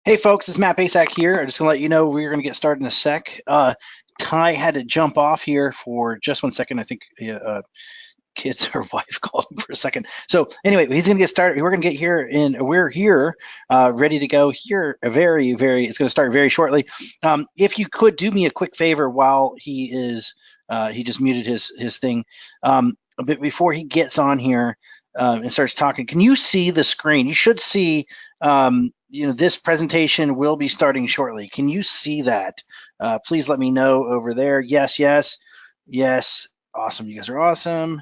Hey folks, it's Matt Basak here. I'm just gonna let you know we're gonna get started in a sec. Ty had to jump off here for just 1 second. I think kids or wife called him for a second. So anyway, he's gonna get started. We're gonna get here, and we're here, ready to go here. It's gonna start very shortly. If you could do me a quick favor while he is, he just muted his thing. A bit before he gets on here and starts talking, can you see the screen? You should see. This presentation will be starting shortly. Can you see that? Please let me know over there. Yes, yes, yes. Awesome. You guys are awesome.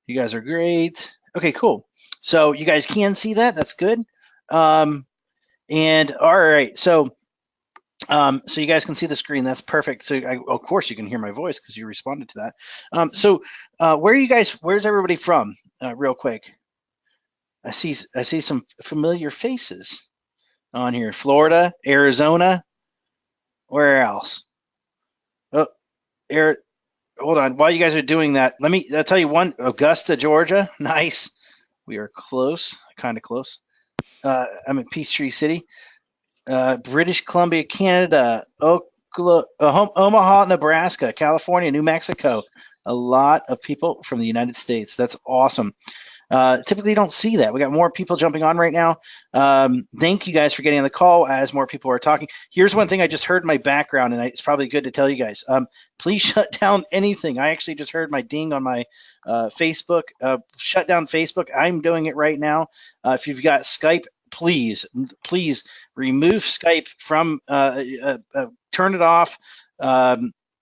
You guys are great. Okay, cool. So you guys can see that. That's good. And all right. So you guys can see the screen. That's perfect. So of course you can hear my voice because you responded to that. Where are you guys? Where's everybody from? Real quick. I see some familiar faces on here. Florida, Arizona, where else? Oh, hold on. While you guys are doing that, I'll tell you one. Augusta, Georgia. Nice. We are close, kind of close. I'm in Peachtree City. British Columbia, Canada. Omaha, Nebraska, California, New Mexico. A lot of people from the United States. That's awesome. Typically you don't see that. We got more people jumping on right now. Thank you guys for getting on the call as more people are talking. Here's one thing I just heard in my background, and it's probably good to tell you guys. Please shut down anything. I actually just heard my ding on my Facebook. Shut down Facebook. I'm doing it right now. If you've got Skype, please remove Skype from, turn it off.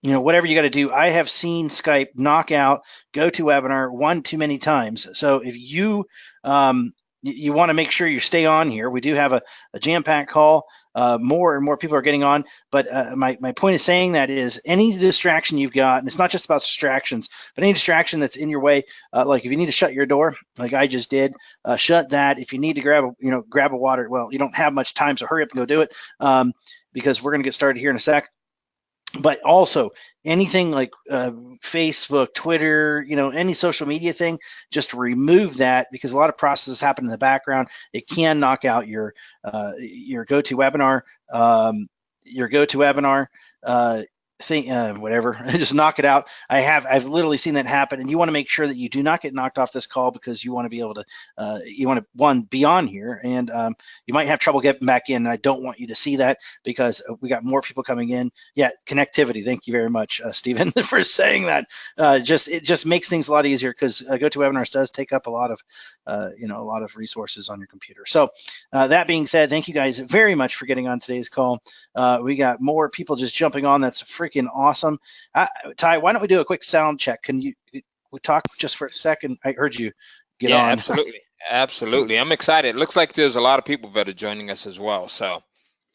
Whatever you got to do. I have seen Skype knock out GoToWebinar one too many times. So if you you want to make sure you stay on here, we do have a jam-packed call. More and more people are getting on. But my point of saying that is any distraction you've got, and it's not just about distractions, but any distraction that's in your way, like if you need to shut your door, like I just did, shut that. If you need to grab a water, well, you don't have much time, so hurry up and go do it, because we're going to get started here in a sec. But also anything like Facebook, Twitter, any social media thing, just remove that, because a lot of processes happen in the background. It can knock out your GoToWebinar, thing, whatever. Just knock it out. I've literally seen that happen, and you want to make sure that you do not get knocked off this call, because you want to be able to be on here, and you might have trouble getting back in. And I don't want you to see that, because we got more people coming in. Yeah, connectivity. Thank you very much, Stephen, for saying that. It just makes things a lot easier, because GoToWebinars does take up a lot of resources on your computer. So that being said, thank you guys very much for getting on today's call. We got more people just jumping on. That's freaking awesome. Ty, why don't we do a quick sound check? Can we talk just for a second? I heard you get on. Absolutely. I'm excited. It looks like there's a lot of people that are joining us as well. So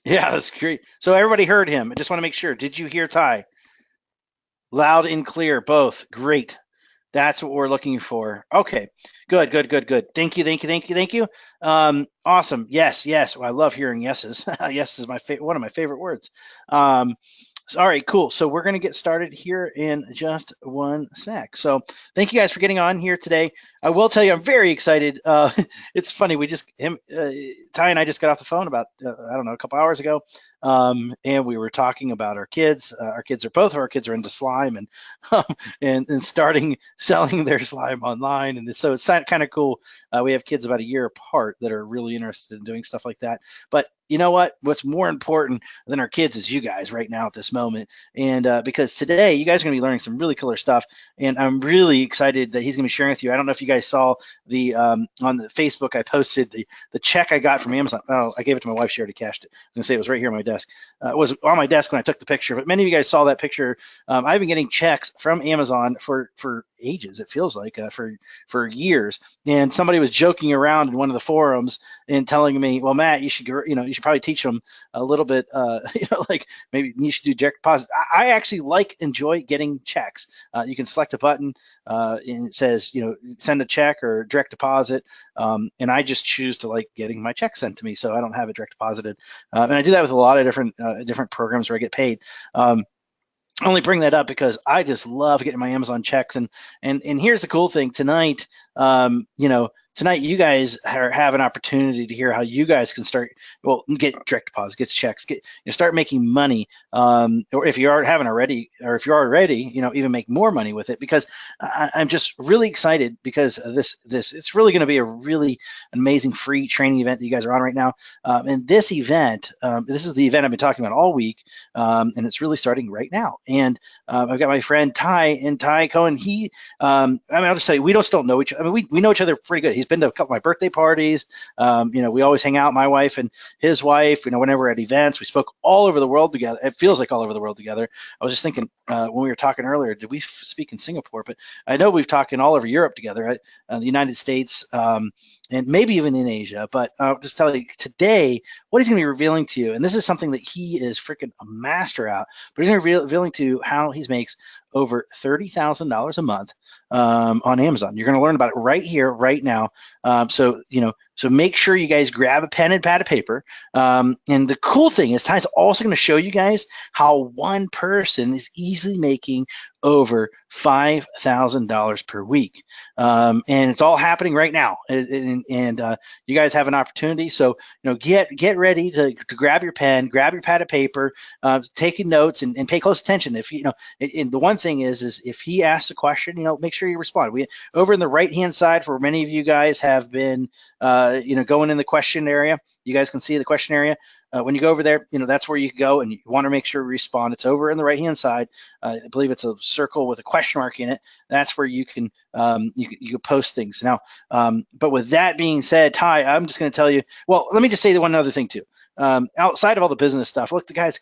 yeah, that's great. So everybody heard him. I just want to make sure. Did you hear Ty? Loud and clear, both. Great. That's what we're looking for. Okay, good. Thank you. Awesome. Yes. Well, I love hearing yeses. Yes is one of my favorite words. All right, cool. So we're going to get started here in just 1 sec. So thank you guys for getting on here today. I will tell you, I'm very excited. It's funny. Ty and I just got off the phone about, a couple hours ago. And we were talking about our kids. Both of our kids are into slime and starting selling their slime online. And so it's kind of cool. We have kids about a year apart that are really interested in doing stuff like that. But you know what? What's more important than our kids is you guys right now at this moment. And because today you guys are going to be learning some really killer stuff. And I'm really excited that he's going to be sharing with you. I don't know if you guys saw the on the Facebook, I posted the check I got from Amazon. Oh, I gave it to my wife. She already cashed it. I was going to say it was right here on my desk. It was on my desk when I took the picture. But many of you guys saw that picture. I've been getting checks from Amazon for ages. It feels like for years. And somebody was joking around in one of the forums and telling me, well, Matt, you should probably teach them a little bit, like maybe you should do direct deposit. I actually enjoy getting checks. You can select a button and it says, send a check or direct deposit. And I just choose to like getting my check sent to me, so I don't have it direct deposited. And I do that with a lot of different programs where I get paid. I only bring that up because I just love getting my Amazon checks. And here's the cool thing tonight. you know, tonight you guys have an opportunity to hear how you guys can start, well, get direct deposits, get checks, start making money, or if you haven't already, or if you're already, you know, even make more money with it. Because I'm just really excited because of this it's really going to be a really amazing free training event that you guys are on right now. And this event, this is the event I've been talking about all week, and it's really starting right now. And I've got my friend Ty Cohen. He, I mean, I'll just tell you, we don't know each other. I mean, we know each other pretty good. He's been to a couple of my birthday parties. You know, we always hang out, my wife and his wife, you know, whenever we're at events. We spoke all over the world together. It feels like all over the world together. I was just thinking when we were talking earlier, did we speak in Singapore? But I know we've talked in all over Europe together, right? The United States, and maybe even in Asia. But I'll just tell you today what he's going to be revealing to you, and this is something that he is freaking a master at, but he's going to be revealing to you how he makes over $30,000 a month on Amazon. You're going to learn about it right here, right now. So, you know, so make sure you guys grab a pen and pad of paper. And the cool thing is Ty's also going to show you guys how one person is easily making over $5,000 per week. And it's all happening right now. And you guys have an opportunity. So, you know, get ready to grab your pen, grab your pad of paper, taking notes, and pay close attention. If you know, and the one thing is if he asks a question, you know, make sure you respond. We over in the right-hand side, for many of you guys have been, you know, going in the question area. You guys can see the question area. When you go over there, you know, that's where you go, and you want to make sure you respond. It's over in the right-hand side. I believe it's a circle with a question mark in it. That's where you can you can post things. Now, but with that being said, Ty, I'm just going to tell you. Well, let me just say the one other thing too. Outside of all the business stuff, look, the guy's.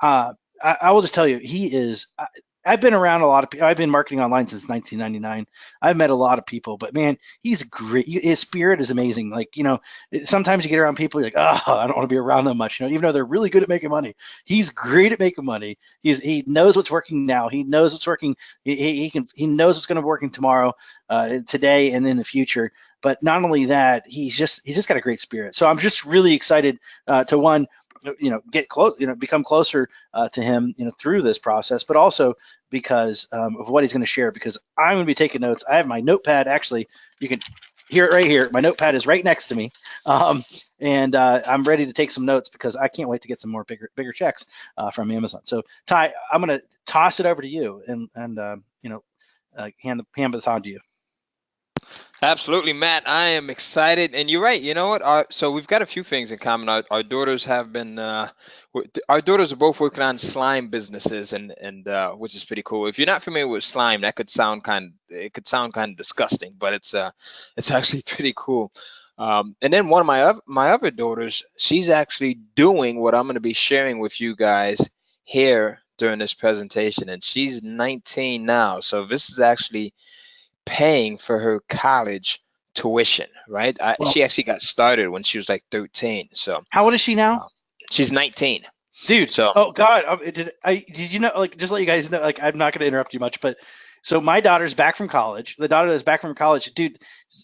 I will just tell you, he is. I've been around a lot of people. I've been marketing online since 1999. I've met a lot of people, but man, he's great. His spirit is amazing. Like, you know, sometimes you get around people, you're like, oh, I don't want to be around them much. You know, even though they're really good at making money, he's great at making money. He knows what's working now. He knows what's working. He knows what's going to be working tomorrow, today, and in the future. But not only that, he's just got a great spirit. So I'm just really excited to you know, get close, you know, become closer to him, you know, through this process, but also because of what he's going to share, because I'm going to be taking notes. I have my notepad. Actually, you can hear it right here. My notepad is right next to me. And I'm ready to take some notes because I can't wait to get some more bigger checks from Amazon. So Ty, I'm going to toss it over to you and you know, hand the baton to you. Absolutely, Matt. I am excited, and you're right. You know what? So we've got a few things in common. Our daughters have been. Our daughters are both working on slime businesses, and which is pretty cool. If you're not familiar with slime, that could sound kind of disgusting, but it's actually pretty cool. And then one of my other daughters, she's actually doing what I'm going to be sharing with you guys here during this presentation, and she's 19 now. So this is actually paying for her college tuition, right? Well, she actually got started when she was like 13. So how old is she now? She's 19. Dude, so oh God, did you know, like, just let you guys know, like, I'm not going to interrupt you much, but so my daughter's back from college. The daughter that's back from college, dude,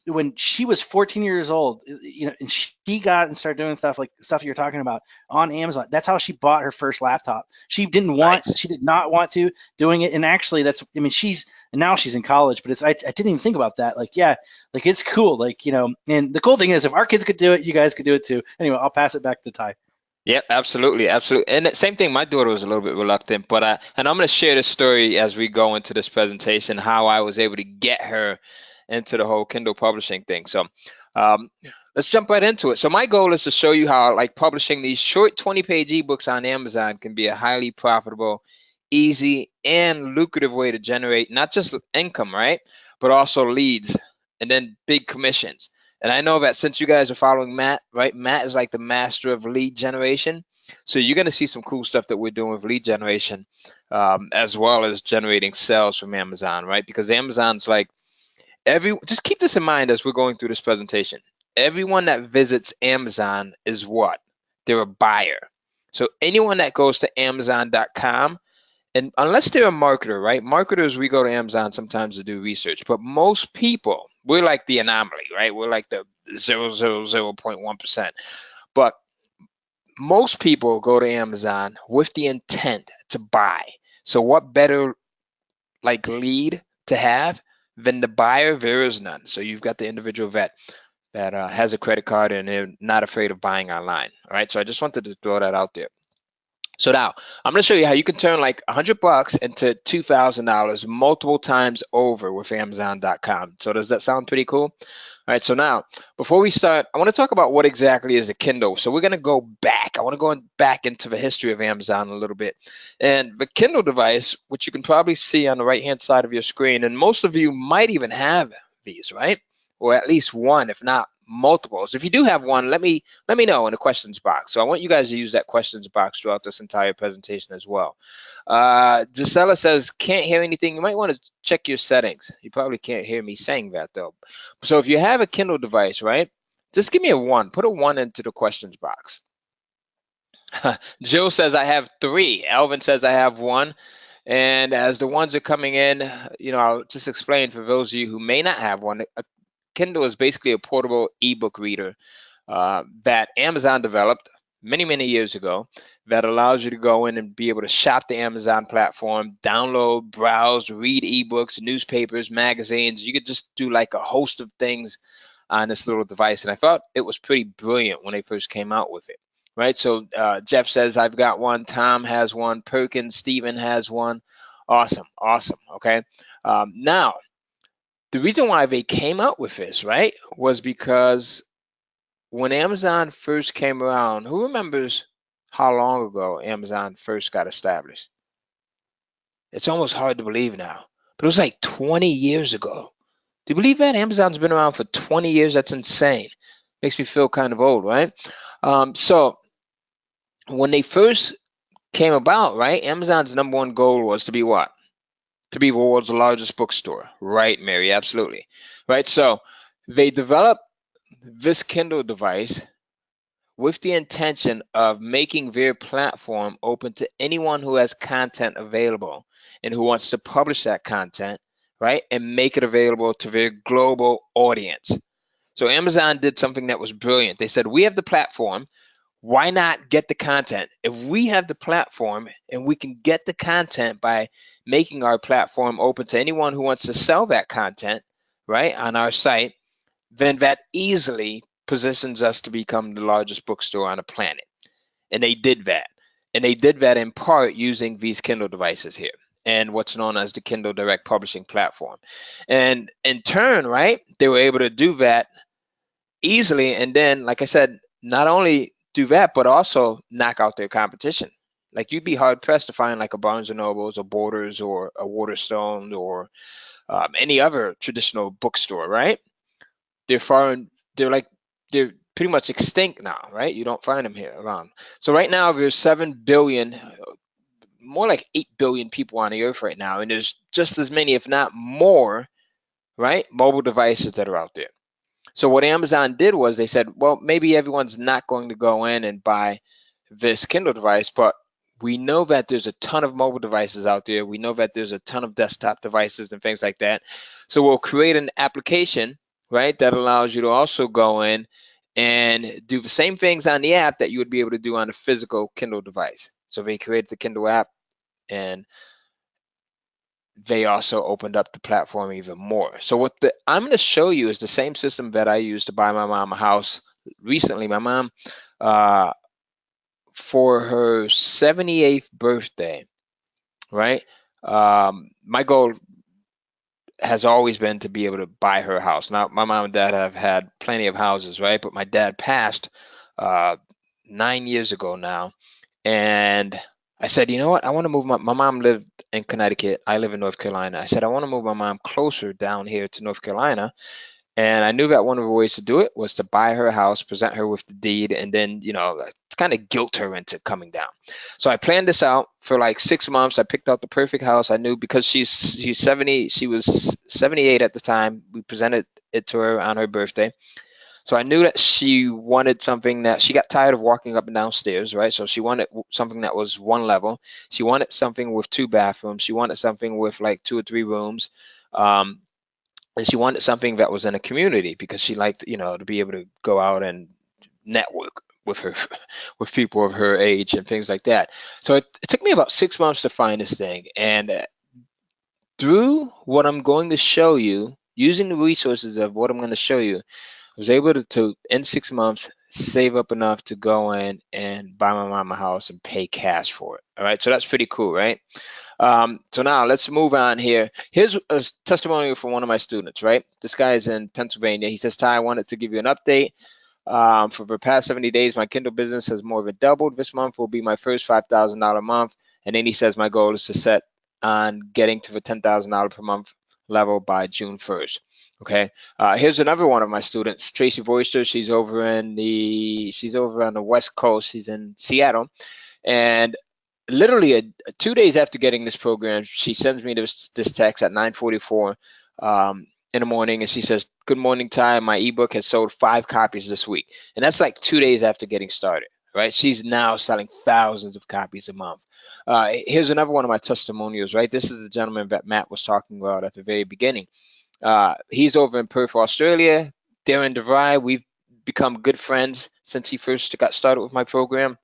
when she was 14 years old, you know, and she got and started doing stuff you're talking about on Amazon. That's how she bought her first laptop. She did not want to doing it. And actually now she's in college, but I didn't even think about that. Like, yeah, like, it's cool. Like, you know, and the cool thing is if our kids could do it, you guys could do it too. Anyway, I'll pass it back to Ty. Yep, absolutely. And the same thing, my daughter was a little bit reluctant, but and I'm going to share this story as we go into this presentation, how I was able to get her into the whole Kindle publishing thing. So let's jump right into it. So my goal is to show you how, like, publishing these short 20-page ebooks on Amazon can be a highly profitable, easy, and lucrative way to generate not just income, right, but also leads and then big commissions. And I know that since you guys are following Matt, right? Matt is like the master of lead generation. So you're going to see some cool stuff that we're doing with lead generation, as well as generating sales from Amazon, right? Because Amazon's like, just keep this in mind as we're going through this presentation. Everyone that visits Amazon is what? They're a buyer. So anyone that goes to Amazon.com, and unless they're a marketer, right? Marketers, we go to Amazon sometimes to do research, but most people, we're like the anomaly, right? We're like the 0.1%. But most people go to Amazon with the intent to buy. So what better, like, lead to have then the buyer, there is none. So you've got the individual vet that has a credit card and they're not afraid of buying online. All right. So I just wanted to throw that out there. So now I'm going to show you how you can turn like $100 into $2,000 multiple times over with Amazon.com. So does that sound pretty cool? All right, so now before we start, I want to talk about what exactly is a Kindle. So we're going to go back. I want to go back into the history of Amazon a little bit. And the Kindle device, which you can probably see on the right-hand side of your screen, and most of you might even have these, right? Or at least one, if not multiples. If you do have one, let me know in the questions box. So I want you guys to use that questions box throughout this entire presentation as well. Gisela says, can't hear anything. You might want to check your settings. You probably can't hear me saying that though. So if you have a Kindle device, right, just give me a 1. Put a 1 into the questions box. Jill says, I have 3. Alvin says, I have 1. And as the ones are coming in, you know, I'll just explain for those of you who may not have one. A Kindle is basically a portable ebook reader that Amazon developed many years ago that allows you to go in and be able to shop the Amazon platform, download, browse, read ebooks, newspapers, magazines. You could just do like a host of things on this little device. And I thought it was pretty brilliant when they first came out with it. Right. So Jeff says, I've got one. Tom has one. Perkins, Stephen has one. Awesome. Okay. Now, the reason why they came out with this, right, was because when Amazon first came around, who remembers how long ago Amazon first got established? It's almost hard to believe now, but it was like 20 years ago. Do you believe that? Amazon's been around for 20 years. That's insane. Makes me feel kind of old, right? So when they first came about, right, Amazon's #1 goal was to be what? To be the world's largest bookstore. Right, Mary, absolutely. Right, so they developed this Kindle device with the intention of making their platform open to anyone who has content available and who wants to publish that content, right, and make it available to their global audience. So Amazon did something that was brilliant. They said, we have the platform. Why not get the content? If we have the platform and we can get the content by making our platform open to anyone who wants to sell that content, right, on our site, then that easily positions us to become the largest bookstore on the planet. And they did that. And they did that in part using these Kindle devices here and what's known as the Kindle Direct Publishing Platform. And in turn, right, they were able to do that easily. And then, like I said, not only do that, but also knock out their competition. Like you'd be hard pressed to find like a Barnes and Nobles, a Borders, or a Waterstone, or any other traditional bookstore, right? They're they're pretty much extinct now, right? You don't find them here around. So right now there's 7 billion, more like 8 billion people on the earth right now, and there's just as many, if not more, right, mobile devices that are out there. So what Amazon did was they said, well, maybe everyone's not going to go in and buy this Kindle device, but we know that there's a ton of mobile devices out there. We know that there's a ton of desktop devices and things like that. So we'll create an application, right, that allows you to also go in and do the same things on the app that you would be able to do on a physical Kindle device. So they created the Kindle app, and they also opened up the platform even more. So what I'm going to show you is the same system that I used to buy my mom a house recently. My mom, for her 78th birthday, right? My goal has always been to be able to buy her a house. Now, my mom and dad have had plenty of houses, right? But my dad passed 9 years ago now, and I said, you know what? I want to move my mom lived in Connecticut. I live in North Carolina. I said, I want to move my mom closer down here to North Carolina. And I knew that one of the ways to do it was to buy her a house, present her with the deed, and then, you know, kind of guilt her into coming down. So I planned this out for like 6 months. I picked out the perfect house. I knew because she's 70, she was 78 at the time. We presented it to her on her birthday. So I knew that she wanted something that she got tired of walking up and down stairs, right? So she wanted something that was one level. She wanted something with 2 bathrooms. She wanted something with like 2 or 3 rooms. And she wanted something that was in a community because she liked, you know, to be able to go out and network with her, with people of her age and things like that. So it took me about 6 months to find this thing. And through what I'm going to show you, using the resources of what I'm going to show you, I was able to in 6 months, save up enough to go in and buy my mom a house and pay cash for it. All right, so that's pretty cool, right? So now let's move on here. Here's a testimonial from one of my students, right? This guy is in Pennsylvania. He says, Ty, I wanted to give you an update. For the past 70 days, my Kindle business has more than doubled. This month will be my first $5,000 month. And then he says, my goal is to set on getting to the $10,000 per month level by June 1st. Okay. Here's another one of my students, Tracy Voister. She's over on the West Coast. She's in Seattle. And literally 2 days after getting this program, she sends me this text at 9:44 in the morning, and she says, "Good morning, Ty. My ebook has sold 5 copies this week," and that's like 2 days after getting started. Right? She's now selling thousands of copies a month. Here's another one of my testimonials. Right? This is the gentleman that Matt was talking about at the very beginning. He's over in Perth, Australia. Darren DeVry. We've become good friends since he first got started with my program.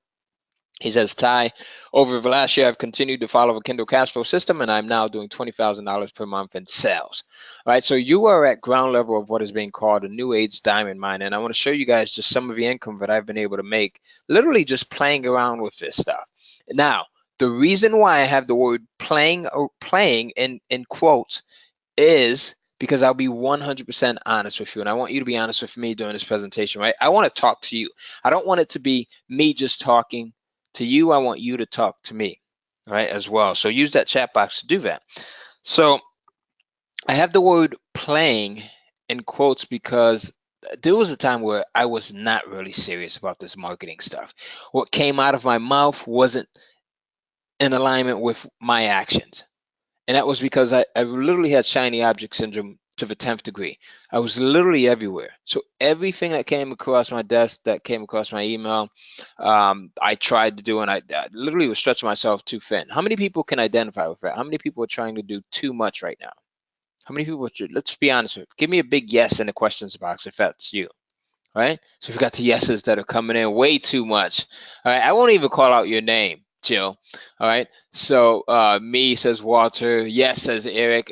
He says, Ty, over the last year, I've continued to follow a Kindle cash flow system, and I'm now doing $20,000 per month in sales. All right, so you are at ground level of what is being called a new age diamond mine, and I want to show you guys just some of the income that I've been able to make, literally just playing around with this stuff. Now, the reason why I have the word playing in quotes is because I'll be 100% honest with you, and I want you to be honest with me during this presentation, right? I want to talk to you. I don't want it to be me just talking to you. I want you to talk to me, right, as well. So use that chat box to do that. So I have the word playing in quotes because there was a time where I was not really serious about this marketing stuff. What came out of my mouth wasn't in alignment with my actions. And that was because I literally had shiny object syndrome to the 10th degree. I was literally everywhere. So everything that came across my desk, that came across my email, I tried to do, and I literally was stretching myself too thin. How many people can identify with that? How many people are trying to do too much right now? How many people, let's be honest with you. Give me a big yes in the questions box if that's you. Right? So we've got the yeses that are coming in way too much. All right, I won't even call out your name, Jill. All right. So me says Walter. Yes says Eric.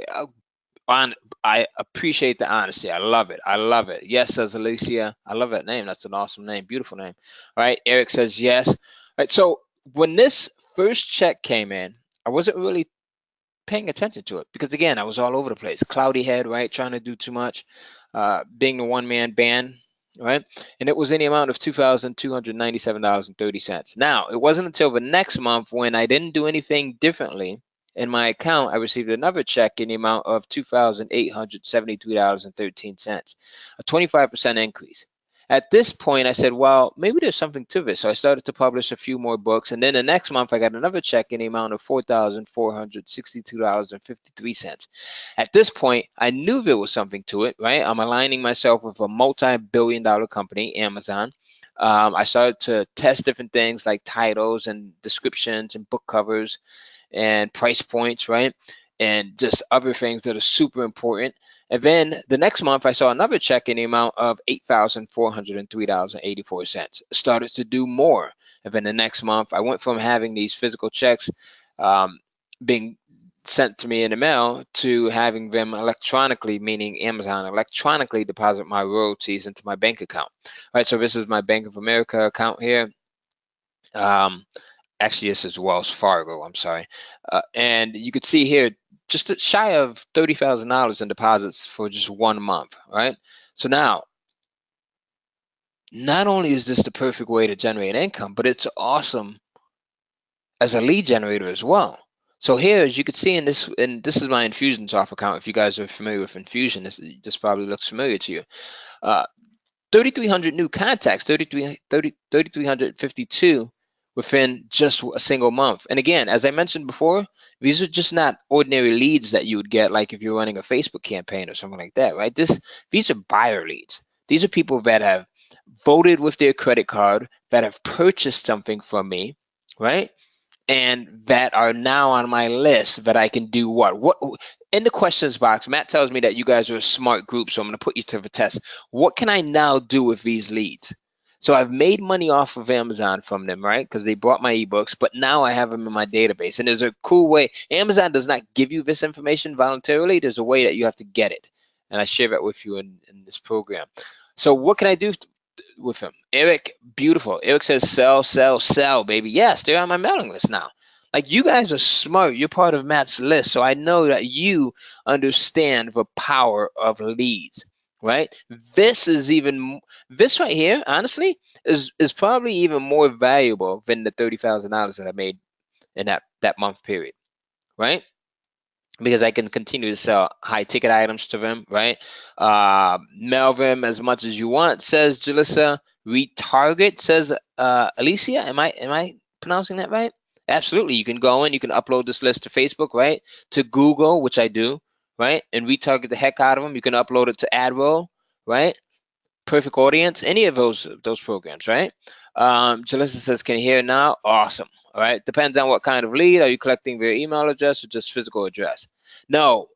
I appreciate the honesty. I love it. I love it. Yes says Alicia. I love that name. That's an awesome name. Beautiful name. All right. Eric says yes. All right. So when this first check came in, I wasn't really paying attention to it because again, I was all over the place. Cloudy head, right? Trying to do too much. Being the one-man band. Right, and it was in the amount of $2,297.30. Now, it wasn't until the next month when I didn't do anything differently in my account, I received another check in the amount of $2,873.13, a 25% increase. At this point, I said, well, maybe there's something to this. So I started to publish a few more books. And then the next month, I got another check in the amount of $4,462.53. At this point, I knew there was something to it, right? I'm aligning myself with a multi-billion-dollar company, Amazon. I started to test different things like titles and descriptions and book covers and price points, right? And just other things that are super important. And then the next month, I saw another check in the amount of $8,403.84. Started to do more. And then the next month, I went from having these physical checks being sent to me in the mail to having them electronically, meaning Amazon electronically deposit my royalties into my bank account. All right, so this is my Bank of America account here. Actually, this is Wells Fargo, I'm sorry. And you could see here, just shy of $30,000 in deposits for just 1 month, right? So now, not only is this the perfect way to generate income, but it's awesome as a lead generator as well. So here, as you can see in this, and this is my Infusionsoft account. If you guys are familiar with Infusion, this probably looks familiar to you. 3,300 new contacts, 3,352 within just a single month. And again, as I mentioned before, these are just not ordinary leads that you would get like if you're running a Facebook campaign or something like that, right? These are buyer leads. These are people that have voted with their credit card, that have purchased something from me, right? And that are now on my list that I can do what? In the questions box, Matt tells me that you guys are a smart group, so I'm going to put you to the test. What can I now do with these leads? So I've made money off of Amazon from them, right? Because they bought my ebooks, but now I have them in my database. And there's a cool way. Amazon does not give you this information voluntarily. There's a way that you have to get it. And I share that with you in this program. So what can I do with him? Eric, beautiful. Eric says, sell, sell, sell, baby. Yes, they're on my mailing list now. Like, you guys are smart. You're part of Matt's list. So I know that you understand the power of leads, right? This right here, honestly, is probably even more valuable than the $30,000 that I made in that month period, right? Because I can continue to sell high ticket items to them, right? Mail them as much as you want, says Jalissa. Retarget, says Alicia. Am I pronouncing that right? Absolutely. You can go in, you can upload this list to Facebook, right? To Google, which I do, right? And retarget the heck out of them. You can upload it to AdRoll, right? Perfect Audience, any of those programs, right? Jalissa says, can you hear it now? Awesome. All right. Depends on what kind of lead. Are you collecting their email address or just physical address? No.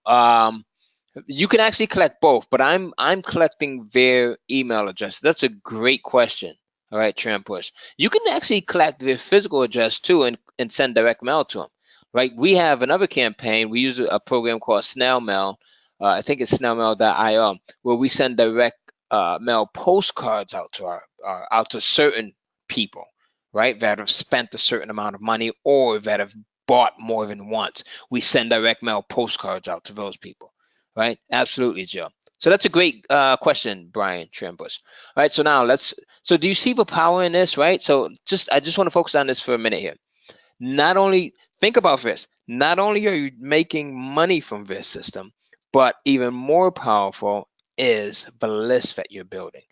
You can actually collect both, but I'm collecting their email address. That's a great question. All right, Trampush. You can actually collect their physical address too and send direct mail to them. Right? We have another campaign. We use a program called Snail Mail. I think it's snailmail.io, where we send direct mail postcards out to out to certain people, right, that have spent a certain amount of money or that have bought more than once. We send direct mail postcards out to those people, right? Absolutely, Joe. So that's a great question, Brian Trambush. All right, so now so do you see the power in this, right? So I just want to focus on this for a minute here. Not only, think about this, not only are you making money from this system, but even more powerful is the list that you're building.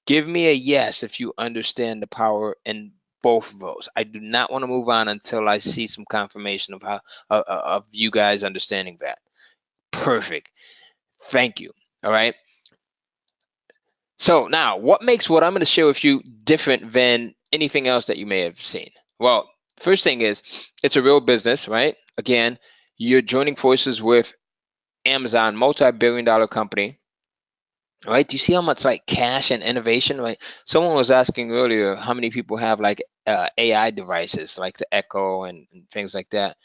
Give me a yes if you understand the power in both of those. I do not want to move on until I see some confirmation of how of you guys understanding that. Perfect. Thank you. All right. So now, what makes what I'm going to share with you different than anything else that you may have seen? Well, first thing is, it's a real business, right? Again, you're joining forces with Amazon, multi-billion-dollar company, right? Do you see how much like cash and innovation, right? Someone was asking earlier how many people have like AI devices, like the Echo and things like that.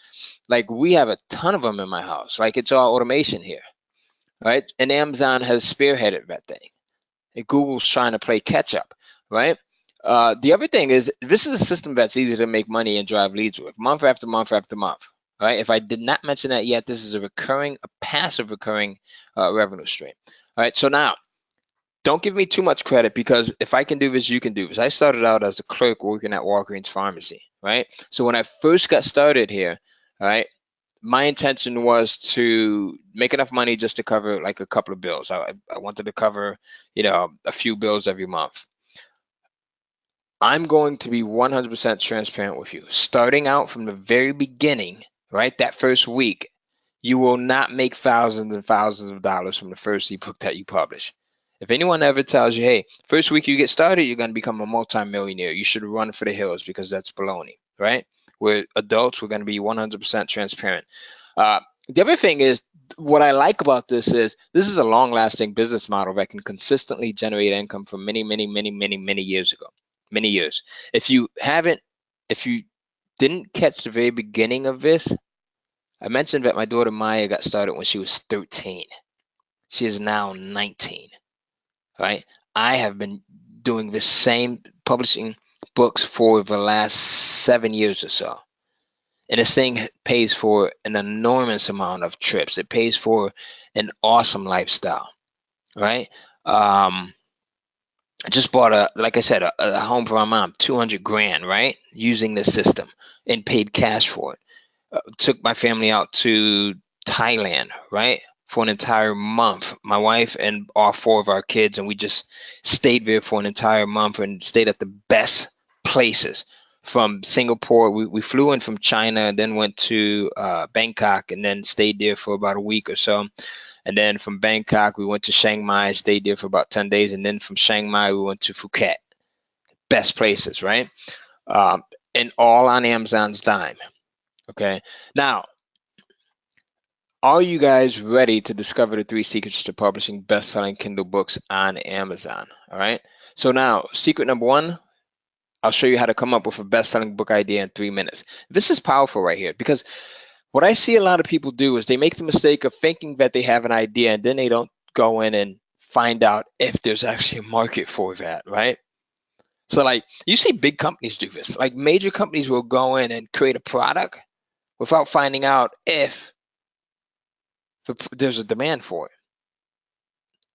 Like, we have a ton of them in my house. Like, it's all automation here, right? And Amazon has spearheaded that thing. And Google's trying to play catch up, right? The other thing is, this is a system that's easy to make money and drive leads with, month after month after month, right? If I did not mention that yet, this is a passive recurring revenue stream. All right, so now, don't give me too much credit, because if I can do this, you can do this. I started out as a clerk working at Walgreens pharmacy, right? So when I first got started here, all right, my intention was to make enough money just to cover like a couple of bills. I wanted to cover, a few bills every month. I'm going to be 100% transparent with you. Starting out from the very beginning, right, that first week, you will not make thousands and thousands of dollars from the first ebook that you publish. If anyone ever tells you, hey, first week you get started, you're going to become a multimillionaire, you should run for the hills, because that's baloney, right? We're adults, we're going to be 100% transparent. The other thing is, what I like about this is a long-lasting business model that can consistently generate income for many, many, many, many, many years ago. Many years. If you didn't catch the very beginning of this, I mentioned that my daughter Maya got started when she was 13. She is now 19, right? I have been doing this same, publishing books for the last 7 years or so. And this thing pays for an enormous amount of trips. It pays for an awesome lifestyle, right? I just bought like I said, a home for my mom, 200 grand, right? Using this system, and paid cash for it. Took my family out to Thailand, right? For an entire month. My wife and all 4 of our kids, and we just stayed there for an entire month and stayed at the best places. From Singapore, we flew in from China and then went to Bangkok and then stayed there for about a week or so. And then from Bangkok, we went to Chiang Mai, stayed there for about 10 days. And then from Chiang Mai, we went to Phuket. Best places, right? And all on Amazon's dime. Okay. Now, Are you guys ready to discover the 3 secrets to publishing best-selling Kindle books on Amazon? All right. So now, secret number 1, I'll show you how to come up with a best-selling book idea in 3 minutes. This is powerful right here because what I see a lot of people do is they make the mistake of thinking that they have an idea and then they don't go in and find out if there's actually a market for that, right? So like you see big companies do this. Like major companies will go in and create a product without finding out if there's a demand for it.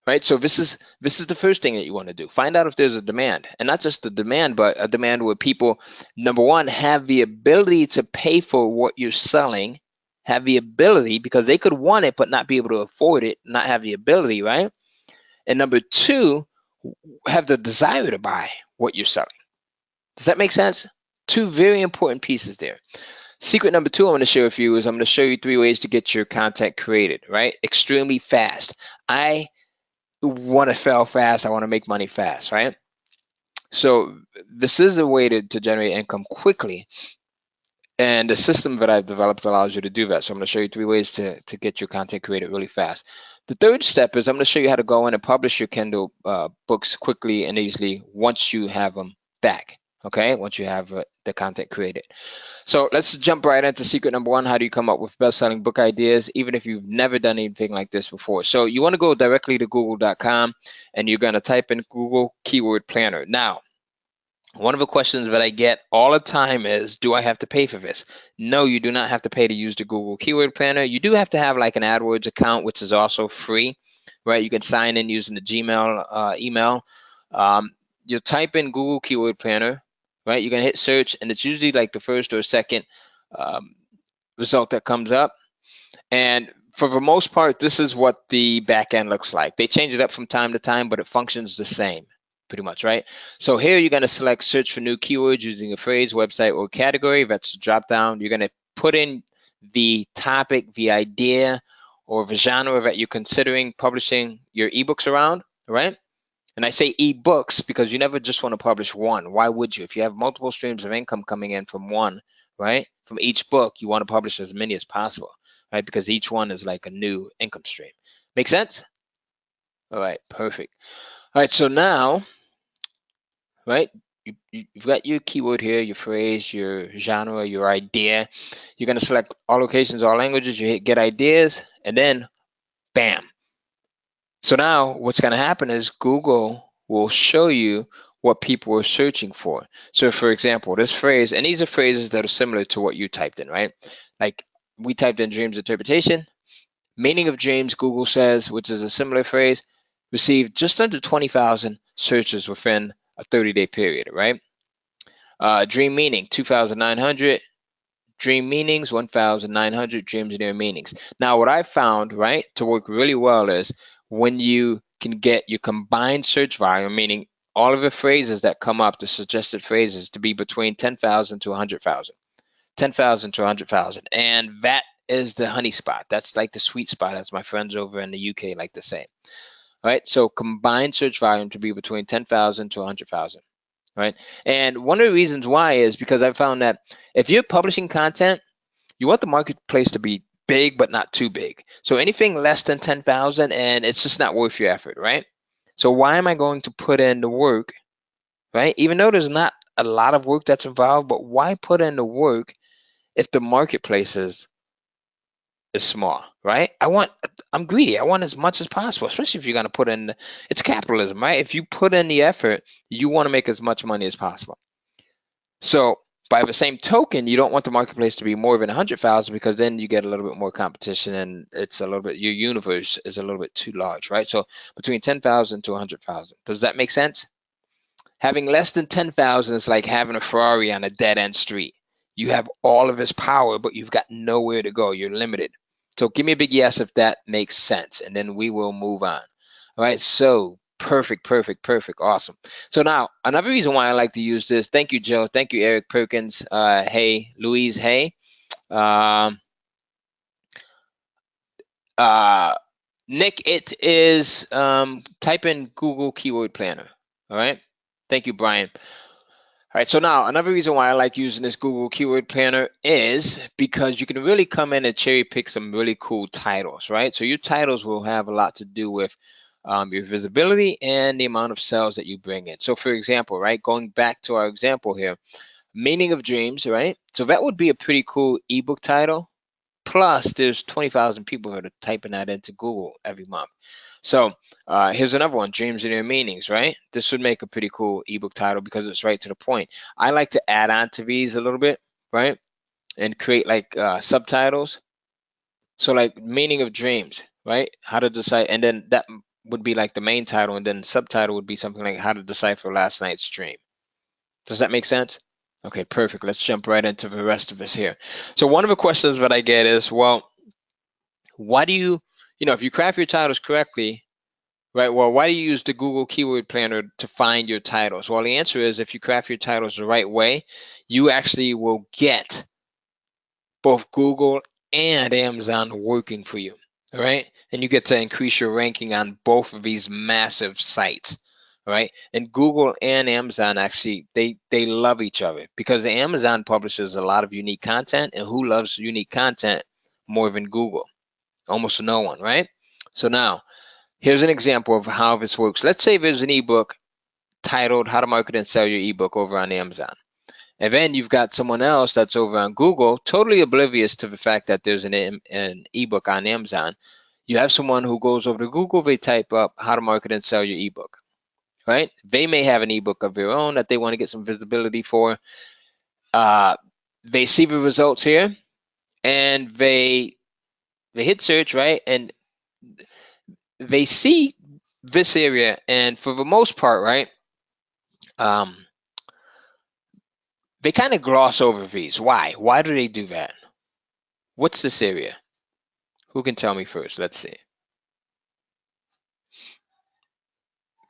Right? So this is the first thing that you want to do. Find out if there's a demand. And not just a demand, but a demand where people, number one, have the ability to pay for what you're selling, have the ability because they could want it but not be able to afford it, not have the ability, right? And number two, have the desire to buy what you're selling. Does that make sense? 2 very important pieces there. Secret number 2 I'm going to share with you is I'm going to show you 3 ways to get your content created, right? Extremely fast. I want to fail fast. I want to make money fast, right? So this is a way to generate income quickly. And the system that I've developed allows you to do that. So I'm going to show you 3 ways to get your content created really fast. The third step is I'm going to show you how to go in and publish your Kindle books quickly and easily once you have them back. Okay, once you have the content created. So let's jump right into secret number 1. How do you come up with best-selling book ideas, even if you've never done anything like this before? So you want to go directly to google.com and you're going to type in Google Keyword Planner. Now, one of the questions that I get all the time is, do I have to pay for this? No, you do not have to pay to use the Google Keyword Planner. You do have to have like an AdWords account, which is also free, right? You can sign in using the Gmail email. You type in Google Keyword Planner, right? You're going to hit search, and it's usually like the first or second result that comes up. And for the most part, this is what the back end looks like. They change it up from time to time, but it functions the same, pretty much, right? So here you're going to select search for new keywords using a phrase, website, or category. That's drop down. You're going to put in the topic, the idea, or the genre that you're considering publishing your ebooks around, right? And I say ebooks because you never just want to publish one. Why would you? If you have multiple streams of income coming in from one, right? From each book, you want to publish as many as possible, right? Because each one is like a new income stream. Make sense? All right, perfect. All right, so now, right, you've got your keyword here, your phrase, your genre, your idea. You're going to select all locations, all languages. You hit get ideas, and then bam. So now what's going to happen is Google will show you what people are searching for. So for example, this phrase, and these are phrases that are similar to what you typed in, right? Like we typed in dreams interpretation, meaning of dreams, Google says, which is a similar phrase, received just under 20,000 searches within a 30-day period, right? Dream meaning, 2,900. Dream meanings, 1,900. Dreams and their meanings. Now, what I found, right, to work really well is when you can get your combined search volume, meaning all of the phrases that come up, the suggested phrases, to be between 10,000 to 100,000. 10,000 to 100,000. And that is the honey spot. That's like the sweet spot, as my friends over in the UK like to say. All right, so combined search volume to be between 10,000 to 100,000. Right. And one of the reasons why is because I found that if you're publishing content, you want the marketplace to be big, but not too big. So anything less than 10,000 and it's just not worth your effort, right? So why am I going to put in the work, right? Even though there's not a lot of work that's involved, but why put in the work if the marketplace is small, right? I'm greedy. I want as much as possible, especially if you're going to put in, it's capitalism, right? If you put in the effort, you want to make as much money as possible. So by the same token, you don't want the marketplace to be more than 100,000 because then you get a little bit more competition and it's a little bit, your universe is a little bit too large, right? So between 10,000 to 100,000. Does that make sense? Having less than 10,000 is like having a Ferrari on a dead end street. You have all of this power, but you've got nowhere to go. You're limited. So give me a big yes if that makes sense, and then we will move on. All right, so perfect. Awesome. So now, another reason why I like to use this, thank you, Joe. Thank you, Eric Perkins. Hey, Louise, hey. Nick, it is, type in Google Keyword Planner. All right. Thank you, Brian. right, so now another reason why I like using this Google Keyword Planner is because you can really come in and cherry pick some really cool titles, right? So your titles will have a lot to do with your visibility and the amount of sales that you bring in. So for example, right, going back to our example here, Meaning of Dreams, right? So that would be a pretty cool ebook title. Plus, there's 20,000 people that are typing that into Google every month. So here's another one, Dreams and Their Meanings, right? This would make a pretty cool ebook title because it's right to the point. I like to add on to these a little bit, right? And create like subtitles. So like Meaning of Dreams, right? How to decide, and then that would be like the main title, and then subtitle would be something like How to Decipher Last Night's Dream. Does that make sense? Okay, perfect. Let's jump right into the rest of this here. So one of the questions that I get is, well, why do you, if you craft your titles correctly, right, well, why do you use the Google Keyword Planner to find your titles? Well, the answer is if you craft your titles the right way, you actually will get both Google and Amazon working for you, all right? And you get to increase your ranking on both of these massive sites. Right, and Google and Amazon actually they love each other because Amazon publishes a lot of unique content, and who loves unique content more than Google? Almost no one, right? So now here's an example of how this works. Let's say there's an ebook titled How to Market and Sell Your Ebook over on Amazon, and then you've got someone else that's over on Google, totally oblivious to the fact that there's an ebook on Amazon. You have someone who goes over to Google, they type up How to Market and Sell Your Ebook. Right? They may have an ebook of their own that they want to get some visibility for. They see the results here, and they hit search, right? And they see this area, and for the most part, right, they kind of gloss over these. Why? Why do they do that? What's this area? Who can tell me first? Let's see.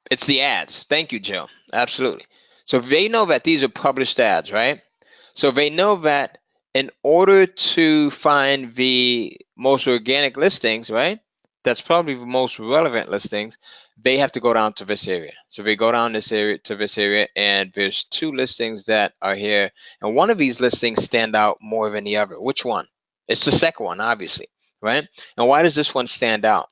It's the ads. Thank you, Joe. Absolutely. So they know that these are published ads, right? So they know that in order to find the most organic listings, right? That's probably the most relevant listings. They have to go down to this area. So they go down this area to this area, and there's two listings that are here. And one of these listings stand out more than the other. Which one? It's the second one, obviously, right? And why does this one stand out?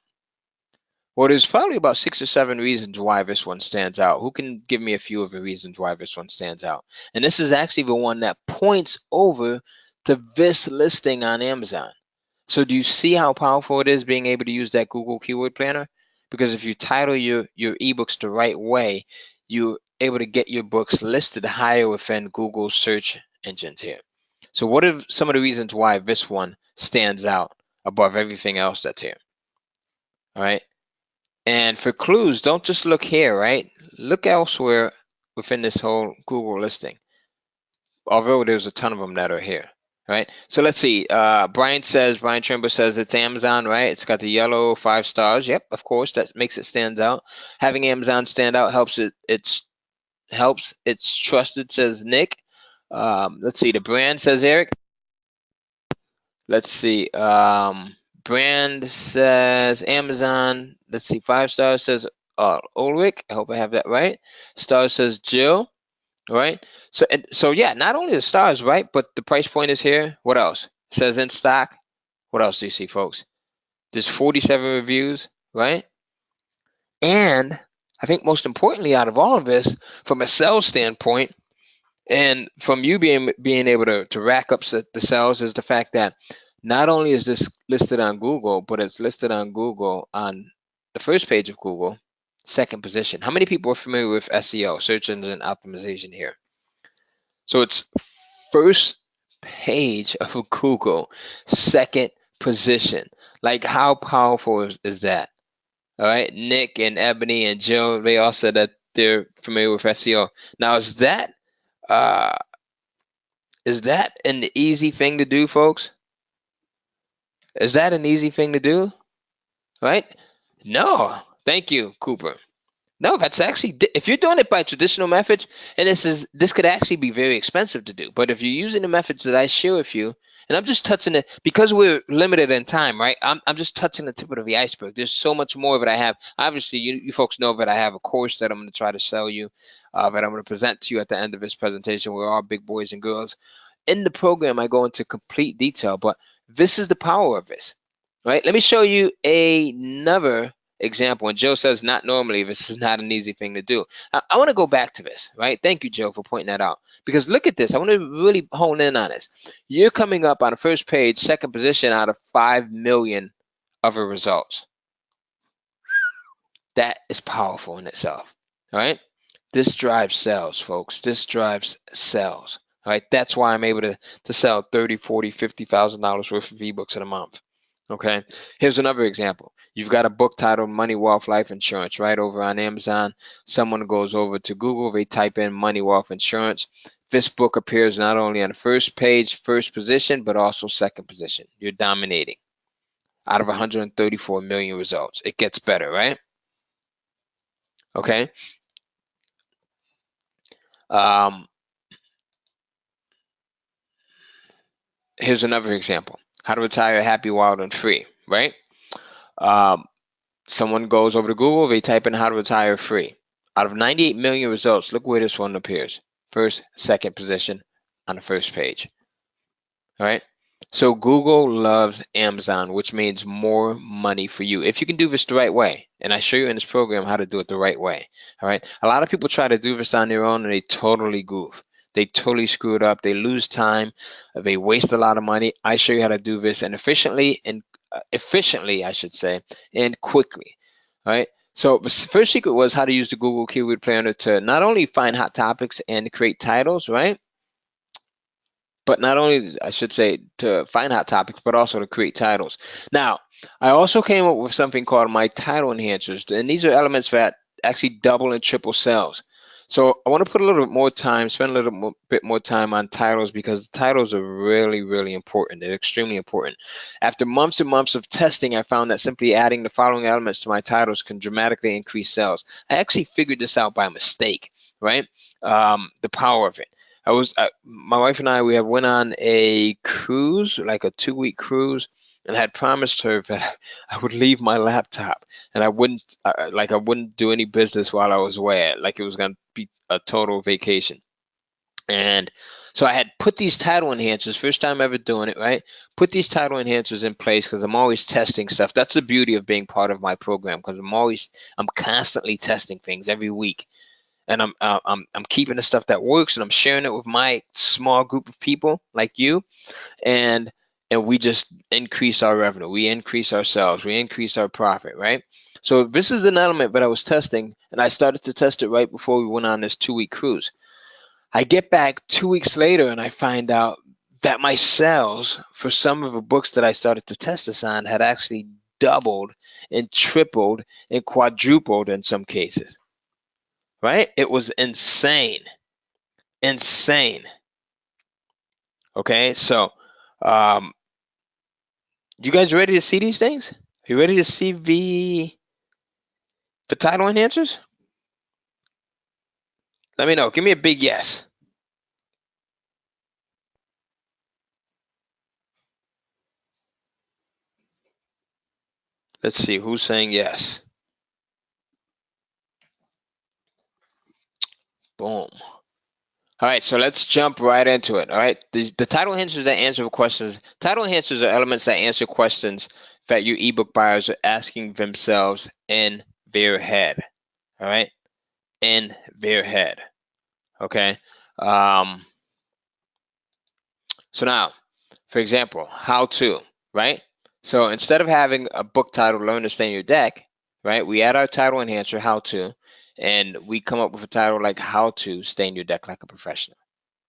Well, there's probably about 6 or 7 reasons why this one stands out. Who can give me a few of the reasons why this one stands out? And this is actually the one that points over to this listing on Amazon. So do you see how powerful it is being able to use that Google Keyword Planner? Because if you title your ebooks the right way, you're able to get your books listed higher within Google search engines here. So what are some of the reasons why this one stands out above everything else that's here? All right. And for clues, don't just look here, right? Look elsewhere within this whole Google listing. Although there's a ton of them that are here, right? So let's see. Brian Trimble says it's Amazon, right? It's got the yellow 5 stars. Yep, of course, that makes it stand out. Having Amazon stand out helps it's trusted, says Nick. Let's see. The brand, says Eric. Let's see. Brand says Amazon. Let's see. 5 stars says Ulrich. I hope I have that right. Stars says Jill. Right. So yeah, not only the stars, right, but the price point is here. What else? It says in stock. What else do you see, folks? There's 47 reviews, right? And I think most importantly, out of all of this, from a sales standpoint, and from you being able to rack up the sales, is the fact that not only is this listed on Google, but it's listed on Google on the first page of Google, second position. How many people are familiar with SEO, search engine optimization here? So it's first page of Google, second position. Like, how powerful is that? All right, Nick and Ebony and Joe, they all said that they're familiar with SEO. Now, is that an easy thing to do, folks? Is that an easy thing to do? Right? No. Thank you, Cooper. No, that's actually, if you're doing it by traditional methods, and this could actually be very expensive to do, but if you're using the methods that I share with you, And I'm just touching it because we're limited in time, right? I'm just touching the tip of the iceberg. There's so much more that I have. Obviously, you folks know that I have a course that I'm going to try to sell you, that I'm going to present to you at the end of this presentation. We're all big boys and girls. In the program, I go into complete detail, but this is the power of this, right? Let me show you another example. And Joe says, not normally, this is not an easy thing to do. I want to go back to this, right? Thank you, Joe, for pointing that out. Because look at this. I want to really hone in on this. You're coming up on the first page, second position out of 5 million other results. That is powerful in itself, all right? This drives sales, folks. This drives sales, all right? That's why I'm able to sell $30,000, $40,000, $50,000 worth of ebooks in a month. Okay, here's another example. You've got a book titled Money, Wealth, Life Insurance right over on Amazon. Someone goes over to Google, they type in Money, Wealth, Insurance. This book appears not only on the first page, first position, but also second position. You're dominating out of 134 million results. It gets better, right? Okay. Here's another example. How to retire happy, wild, and free, right? Someone goes over to Google, they type in how to retire free. Out of 98 million results, look where this one appears. First, second position on the first page. All right. So Google loves Amazon, which means more money for you. If you can do this the right way, and I show you in this program how to do it the right way. All right. A lot of people try to do this on their own and they totally goof. They totally screw it up. They lose time. They waste a lot of money. I show you how to do this and efficiently, I should say, and quickly. All right. So the first secret was how to use the Google Keyword Planner to not only find hot topics and create titles, right? But not only, I should say, to find hot topics, but also to create titles. Now, I also came up with something called my title enhancers, and these are elements that actually double and triple sales. So I want to put a little bit more time, spend a little bit more time on titles because titles are really, really important. They're extremely important. After months and months of testing, I found that simply adding the following elements to my titles can dramatically increase sales. I actually figured this out by mistake, right? The power of it. My wife and I, we have went on a cruise, like a 2-week cruise, and I had promised her that I would leave my laptop and I wouldn't do any business while I was away. Like it was going to be a total vacation. And so I had put these title enhancers, first time ever doing it, right? Put these title enhancers in place because I'm always testing stuff. That's the beauty of being part of my program because I'm constantly testing things every week. And I'm keeping the stuff that works and I'm sharing it with my small group of people like you. And we just increase our revenue. We increase our sales. We increase our profit, right? So this is an element that I was testing, and I started to test it right before we went on this 2-week cruise. I get back 2 weeks later, and I find out that my sales for some of the books that I started to test this on had actually doubled and tripled and quadrupled in some cases, right? It was insane. Okay, so you guys ready to see these things? Are you ready to see the title enhancers? Let me know. Give me a big yes. Let's see who's saying yes. Boom. All right, so let's jump right into it. All right, the title enhancers that answer questions. Title enhancers are elements that answer questions that your ebook buyers are asking themselves in their head. All right, in their head. Okay. So now, for example, how to, right? So instead of having a book title, Learn to Stay in Your Deck, right? We add our title enhancer, how to, and we come up with a title like How to Stay in Your Deck Like a Professional,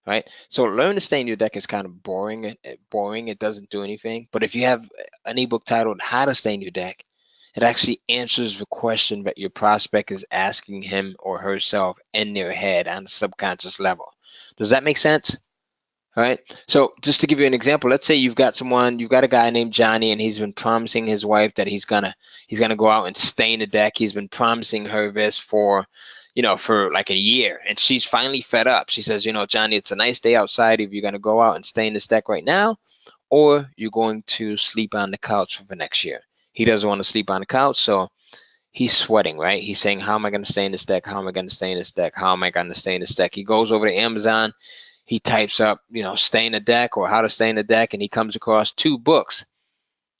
right? So Learn to Stay in Your Deck is kind of boring. It doesn't do anything. But if you have an ebook titled How to Stay in Your Deck, it actually answers the question that your prospect is asking him or herself in their head on a subconscious level. Does that make sense? All right. So just to give you an example, let's say you've got a guy named Johnny, and he's been promising his wife that he's gonna go out and stay in the deck. He's been promising her this for like a year, and she's finally fed up. She says, Johnny, it's a nice day outside. If you're gonna go out and stay in this deck right now, or you're going to sleep on the couch for the next year. He doesn't want to sleep on the couch, so he's sweating, right? He's saying, how am I going to stay in this deck? How am I going to stay in this deck? How am I going to stay in this deck? He goes over to Amazon, he types up, stay in the deck or how to stay in the deck, and he comes across 2 books.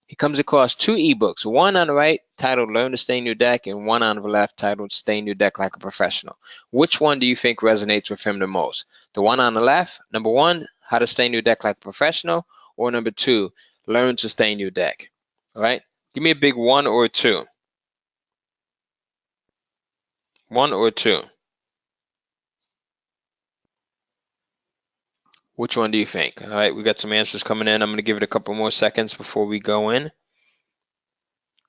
He comes across 2 ebooks, one on the right titled Learn to Stay in Your Deck and one on the left titled Stay in Your Deck Like a Professional. Which one do you think resonates with him the most? The one on the left, number 1, How to Stay in Your Deck Like a Professional, or number 2, Learn to Stay in Your Deck? All right? Give me a big 1 or 2. 1 or 2. Which one do you think? All right, we got some answers coming in. I'm going to give it a couple more seconds before we go in.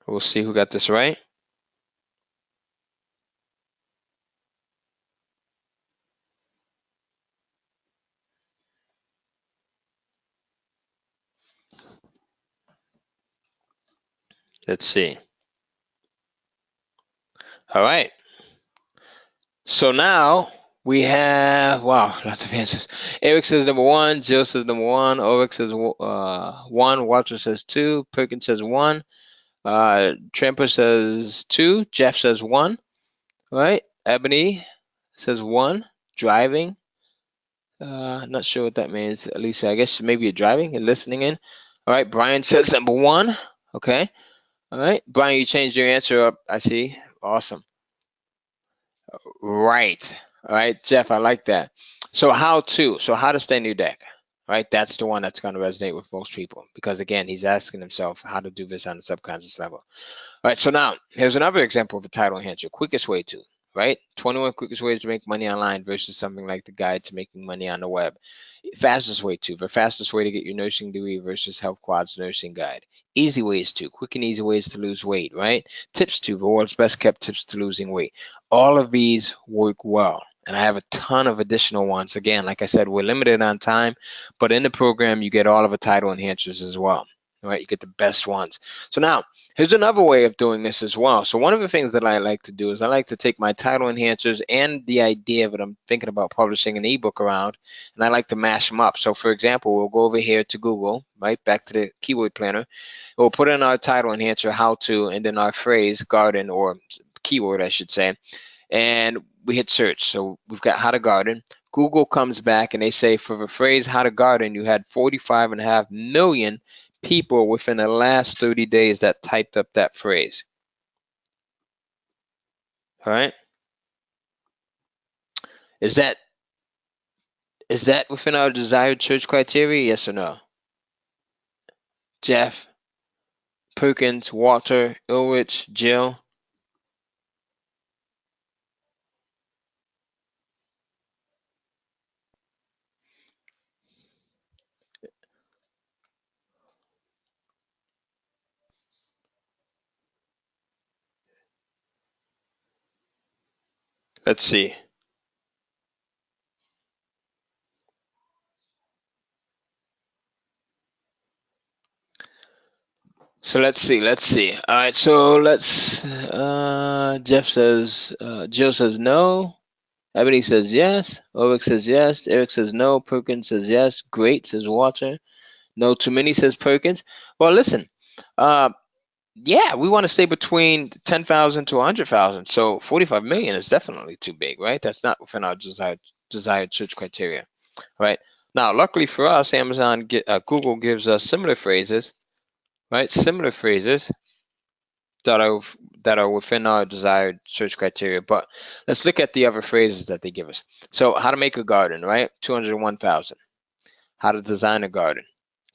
We'll see who got this right. Let's see. All right. So now we have, wow, lots of answers. Eric says number 1, Jill says number 1, Ulrich says 1, Walter says 2, Perkins says 1, Tramper says 2, Jeff says 1, right? Ebony says 1, driving. Not sure what that means, Lisa. I guess maybe you're driving and listening in. All right, Brian says number 1. Okay. All right, Brian, you changed your answer up, I see. Awesome. Right. All right, Jeff, I like that. So how to stay in your deck, right? That's the one that's going to resonate with most people because, again, he's asking himself how to do this on a subconscious level. All right, so now here's another example of a title enhancer. Quickest way to, right? 21 quickest ways to make money online versus something like the guide to making money on the web. Fastest way to, the fastest way to get your nursing degree versus Health Quad's nursing guide. Easy ways to, quick and easy ways to lose weight, right? Tips to, the world's best kept tips to losing weight. All of these work well. And I have a ton of additional ones. Again, like I said, we're limited on time, but in the program, you get all of the title enhancers as well. All right, you get the best ones. So now, here's another way of doing this as well. So one of the things that I like to do is I like to take my title enhancers and the idea that I'm thinking about publishing an ebook around, and I like to mash them up. So for example, we'll go over here to Google, right, back to the keyword planner. We'll put in our title enhancer, how to, and then our phrase, garden, or keyword, I should say, and we hit search. So we've got how to garden. Google comes back and they say for the phrase how to garden, you had 45.5 million people within the last 30 days that typed up that phrase. All right. Is that within our desired search criteria? Yes or no? Jeff, Perkins, Walter, Ulrich, Jill. Let's see. So let's see. All right, so let's, Jeff says, Jill says no. Ebony says yes. Ulrich says yes. Eric says no. Perkins says yes. Great, says Walter. No too many, says Perkins. Well, listen, yeah, we want to stay between 10,000 to 100,000. So 45 million is definitely too big, right? That's not within our desired search criteria, right? Now, luckily for us, Google gives us similar phrases, right? Similar phrases that are within our desired search criteria. But let's look at the other phrases that they give us. So, how to make a garden, right? 201,000. How to design a garden.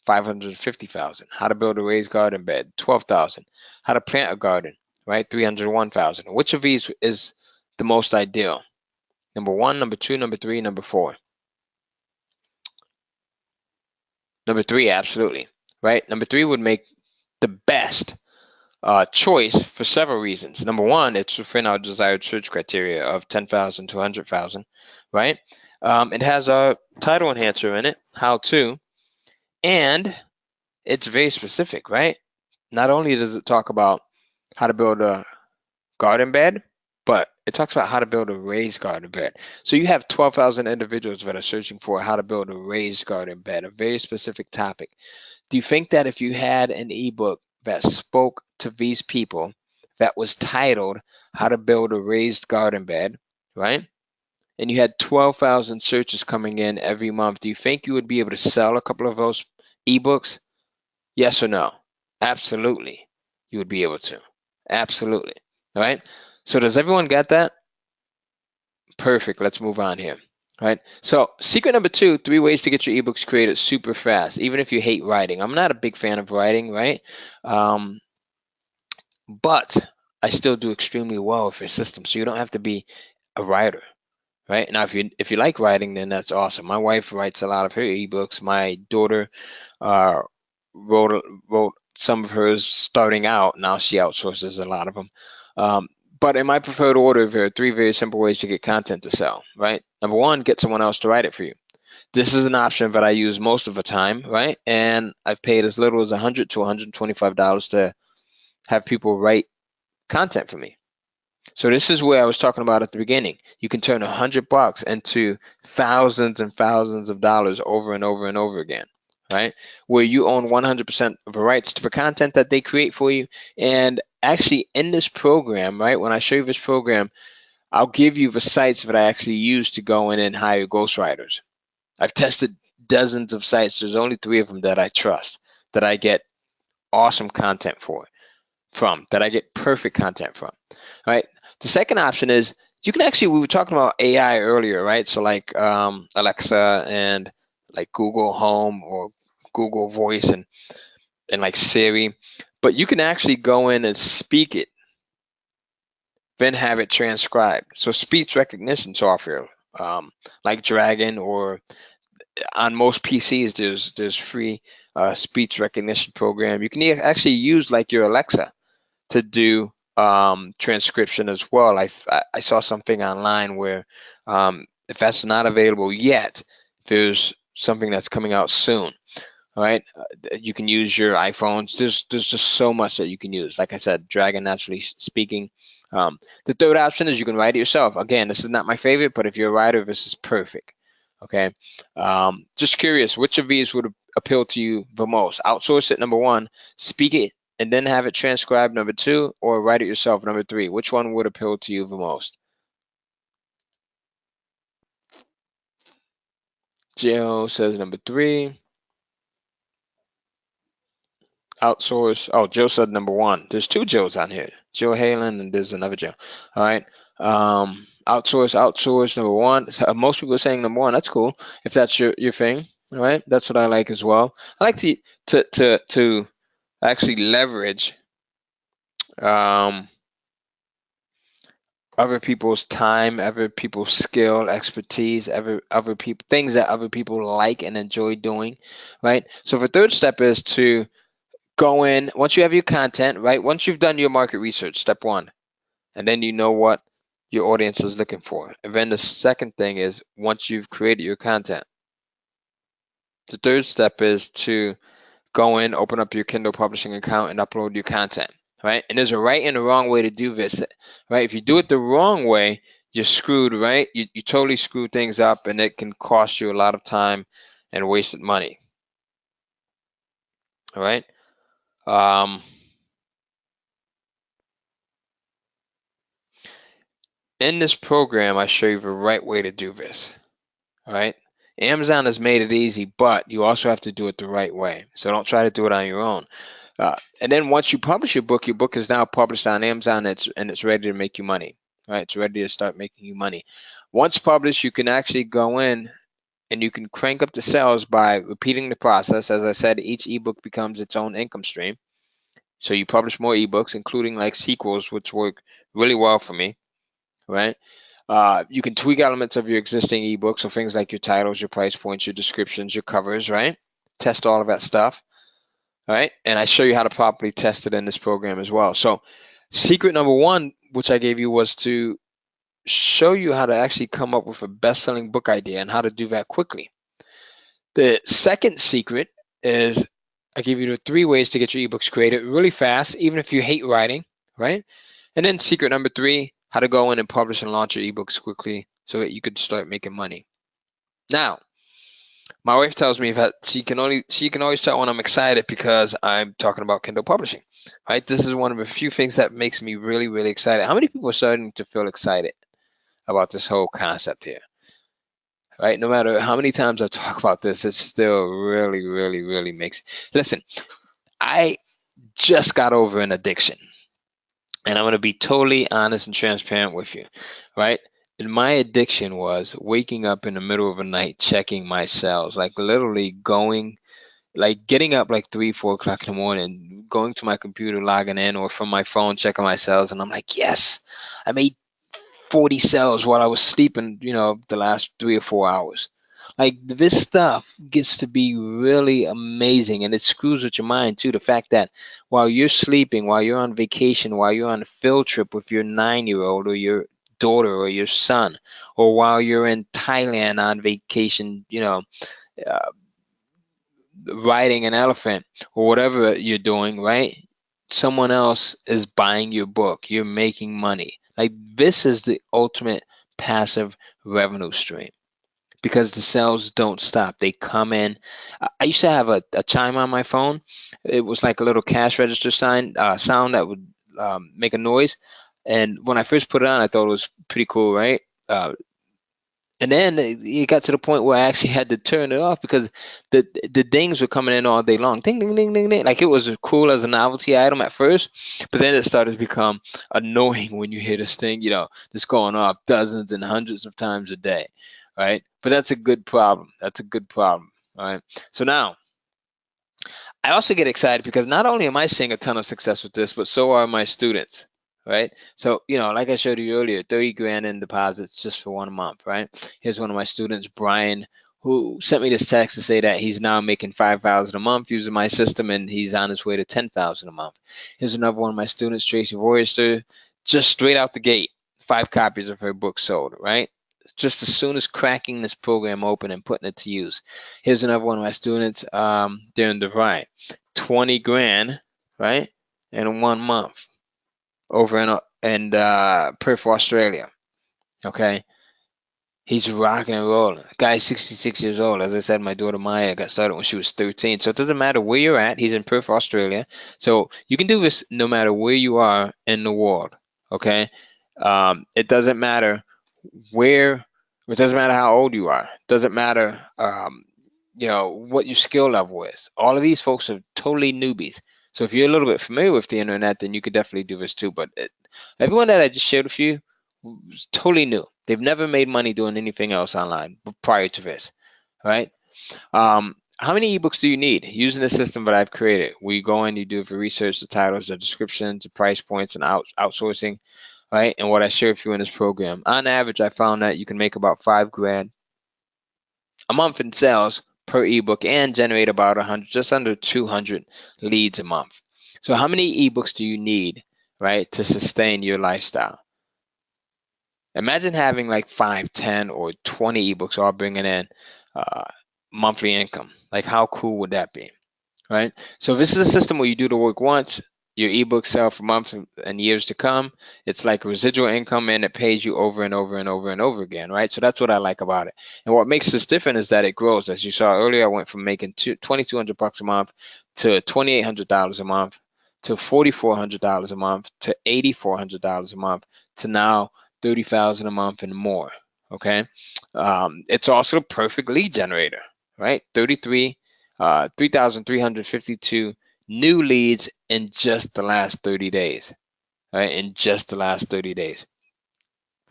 550,000. How to build a raised garden bed, 12,000. How to plant a garden, right? 301,000. Which of these is the most ideal? Number 1, number 2, number 3, number 4. Number 3, absolutely, right? Number 3 would make the best choice for several reasons. Number 1, it's within our desired search criteria of 10,000 to 100,000, right? It has a title enhancer in it, how to, and it's very specific, right? Not only does it talk about how to build a garden bed, but it talks about how to build a raised garden bed. So you have 12,000 individuals that are searching for how to build a raised garden bed, a very specific topic. Do you think that if you had an ebook that spoke to these people, that was titled How to Build a Raised Garden Bed, right? And you had 12,000 searches coming in every month, do you think you would be able to sell a couple of those ebooks? Yes or no? Absolutely. You would be able to. Absolutely. All right. So does everyone get that? Perfect. Let's move on here. All right. So secret number 2, 3 ways to get your ebooks created super fast, even if you hate writing. I'm not a big fan of writing, right? But I still do extremely well with your system. So you don't have to be a writer. Right now, if you like writing, then that's awesome. My wife writes a lot of her ebooks. My daughter uh, wrote some of hers starting out. Now she outsources a lot of them. But in my preferred order, there are 3 very simple ways to get content to sell. Right. Number 1, get someone else to write it for you. This is an option that I use most of the time. Right, and I've paid as little as $100 to $125 to have people write content for me. So this is where I was talking about at the beginning. You can turn $100 into thousands and thousands of dollars over and over and over again, right? Where you own 100% of the rights to the content that they create for you. And actually in this program, right, when I show you this program, I'll give you the sites that I actually use to go in and hire ghostwriters. I've tested dozens of sites. There's only 3 of them that I trust, that I get awesome content from, that I get perfect content from, right? The second option is you can actually, we were talking about AI earlier, right? So like Alexa and like Google Home or Google Voice and like Siri, but you can actually go in and speak it, then have it transcribed. So speech recognition software, like Dragon, or on most PCs, there's free speech recognition program. You can actually use like your Alexa to do transcription as well. I saw something online where if that's not available yet, there's something that's coming out soon. All right, you can use your iPhones. There's just so much that you can use. Like I said, Dragon naturally speaking. The third option is you can write it yourself. Again, this is not my favorite, but if you're a writer, this is perfect. Okay, just curious, which of these would appeal to you the most? Outsource it, number 1. Speak it and then have it transcribed, number 2, or write it yourself, number 3. Which one would appeal to you the most? Jill says number 3. Outsource. Oh, Jill said number 1. There's 2 Jills on here. Jill Halen and there's another Jill. All right. Outsource, number 1. Most people are saying number 1. That's cool. If that's your thing. All right. That's what I like as well. I like to actually leverage other people's time, other people's skill, expertise, other people, things that other people like and enjoy doing, right? So the third step is to go in, once you have your content, right? Once you've done your market research, step 1, and then you know what your audience is looking for. And then the second thing is, once you've created your content, the third step is to go in, open up your Kindle publishing account and upload your content, right? And there's a right and a wrong way to do this, right? If you do it the wrong way, you're screwed, right? You totally screw things up, and it can cost you a lot of time and wasted money. All right. In this program, I show you the right way to do this. All right. Amazon has made it easy, but you also have to do it the right way. So don't try to do it on your own. And then once you publish your book is now published on Amazon, and it's ready to make you money. Right? It's ready to start making you money. Once published, you can actually go in and you can crank up the sales by repeating the process. As I said, each ebook becomes its own income stream. So you publish more ebooks, including like sequels, which work really well for me. Right? You can tweak elements of your existing ebook, so things like your titles, your price points, your descriptions, your covers, right? Test all of that stuff, all right? And I show you how to properly test it in this program as well. So secret number 1, which I gave you, was to show you how to actually come up with a best-selling book idea and how to do that quickly. The second secret is I give you the 3 ways to get your ebooks created really fast, even if you hate writing, right? And then secret number 3, how to go in and publish and launch your ebooks quickly so that you could start making money. Now, My wife tells me that she can always tell when I'm excited because I'm talking about Kindle publishing, right? This is one of the few things that makes me really, really excited. How many people are starting to feel excited about this whole concept here, right? No matter how many times I talk about this, it still really, really, really makes. Listen, I just got over an addiction, and I'm going to be totally honest and transparent with you, right? And my addiction was waking up in the middle of the night checking my cells, like literally going, like getting up like 3, 4 o'clock in the morning, going to my computer, logging in, or from my phone, checking my cells, and I'm like, yes, I made 40 cells while I was sleeping, the last 3 or 4 hours. Like this stuff gets to be really amazing, and it screws with your mind too. The fact that while you're sleeping, while you're on vacation, while you're on a field trip with your 9-year-old or your daughter or your son, or while you're in Thailand on vacation, uh, riding an elephant or whatever you're doing, right? Someone else is buying your book. You're making money. Like this is the ultimate passive revenue stream because the sales don't stop. They come in. I used to have a chime on my phone. It was like a little cash register sound that would make a noise. And when I first put it on, I thought it was pretty cool, right? And then it got to the point where I actually had to turn it off because the dings were coming in all day long. Ding, ding, ding, ding, ding. Like it was cool as a novelty item at first, but then it started to become annoying when you hear this thing, just going off dozens and hundreds of times a day, right? But that's a good problem. That's a good problem, right? So now I also get excited because not only am I seeing a ton of success with this, but so are my students, right? So, like I showed you earlier, 30 grand in deposits just for 1 month, right? Here's one of my students, Brian, who sent me this text to say that he's now making 5,000 a month using my system and he's on his way to 10,000 a month. Here's another one of my students, Tracy Royster, just straight out the gate, 5 copies of her book sold, right? Just as soon as cracking this program open and putting it to use. Here's another one of my students, Darren DeVry, 20 grand, right, in 1 month over in Perth, Australia. Okay, he's rocking and rolling. Guy's 66 years old. As I said, my daughter Maya got started when she was 13. So it doesn't matter where you're at. He's in Perth, Australia. So you can do this no matter where you are in the world. Okay, it doesn't matter where. It doesn't matter how old you are. It doesn't matter. What your skill level is. All of these folks are totally newbies. So if you're a little bit familiar with the internet, then you could definitely do this too. But everyone that I just shared with you was totally new. They've never made money doing anything else online prior to this, right? How many ebooks do you need? Using the system that I've created, we go in, you do the research, the titles, the descriptions, the price points, and outsourcing, right? And what I share with you in this program. On average, I found that you can make about 5 grand a month in sales per ebook and generate about 100, just under 200 leads a month. So how many ebooks do you need, right, to sustain your lifestyle? Imagine having like 5, 10, or 20 ebooks all bringing in uh, monthly income. Like how cool would that be, right? So this is a system where you do the work once, your ebooks sell for months and years to come. It's like residual income and it pays you over and over and over and over again, right? So that's what I like about it. And what makes this different is that it grows. As you saw earlier, I went from making $2,200 a month to $2,800 a month to $4,400 a month to $8,400 a month to now $30,000 a month and more. Okay, it's also a perfect lead generator, right? 3,352 new leads in just the last 30 days, right? In just the last 30 days.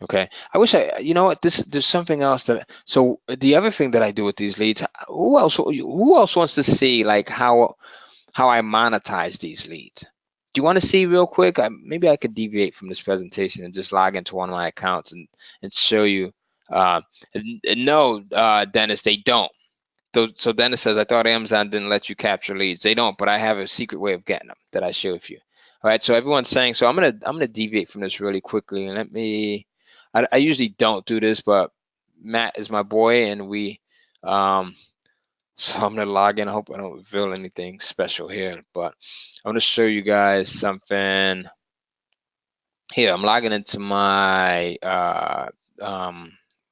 Okay. I wish you know what, there's something else so the other thing that I do with these leads, who else wants to see like how I monetize these leads? Do you want to see real quick? Maybe I could deviate from this presentation and just log into one of my accounts and show you. Uh, no, Dennis, they don't. So Dennis says, I thought Amazon didn't let you capture leads. They don't, but I have a secret way of getting them that I share with you. All right. So everyone's saying, so I'm gonna deviate from this really quickly and I usually don't do this, but Matt is my boy and so I'm gonna log in. I hope I don't reveal anything special here, but I'm gonna show you guys something here. I'm logging into my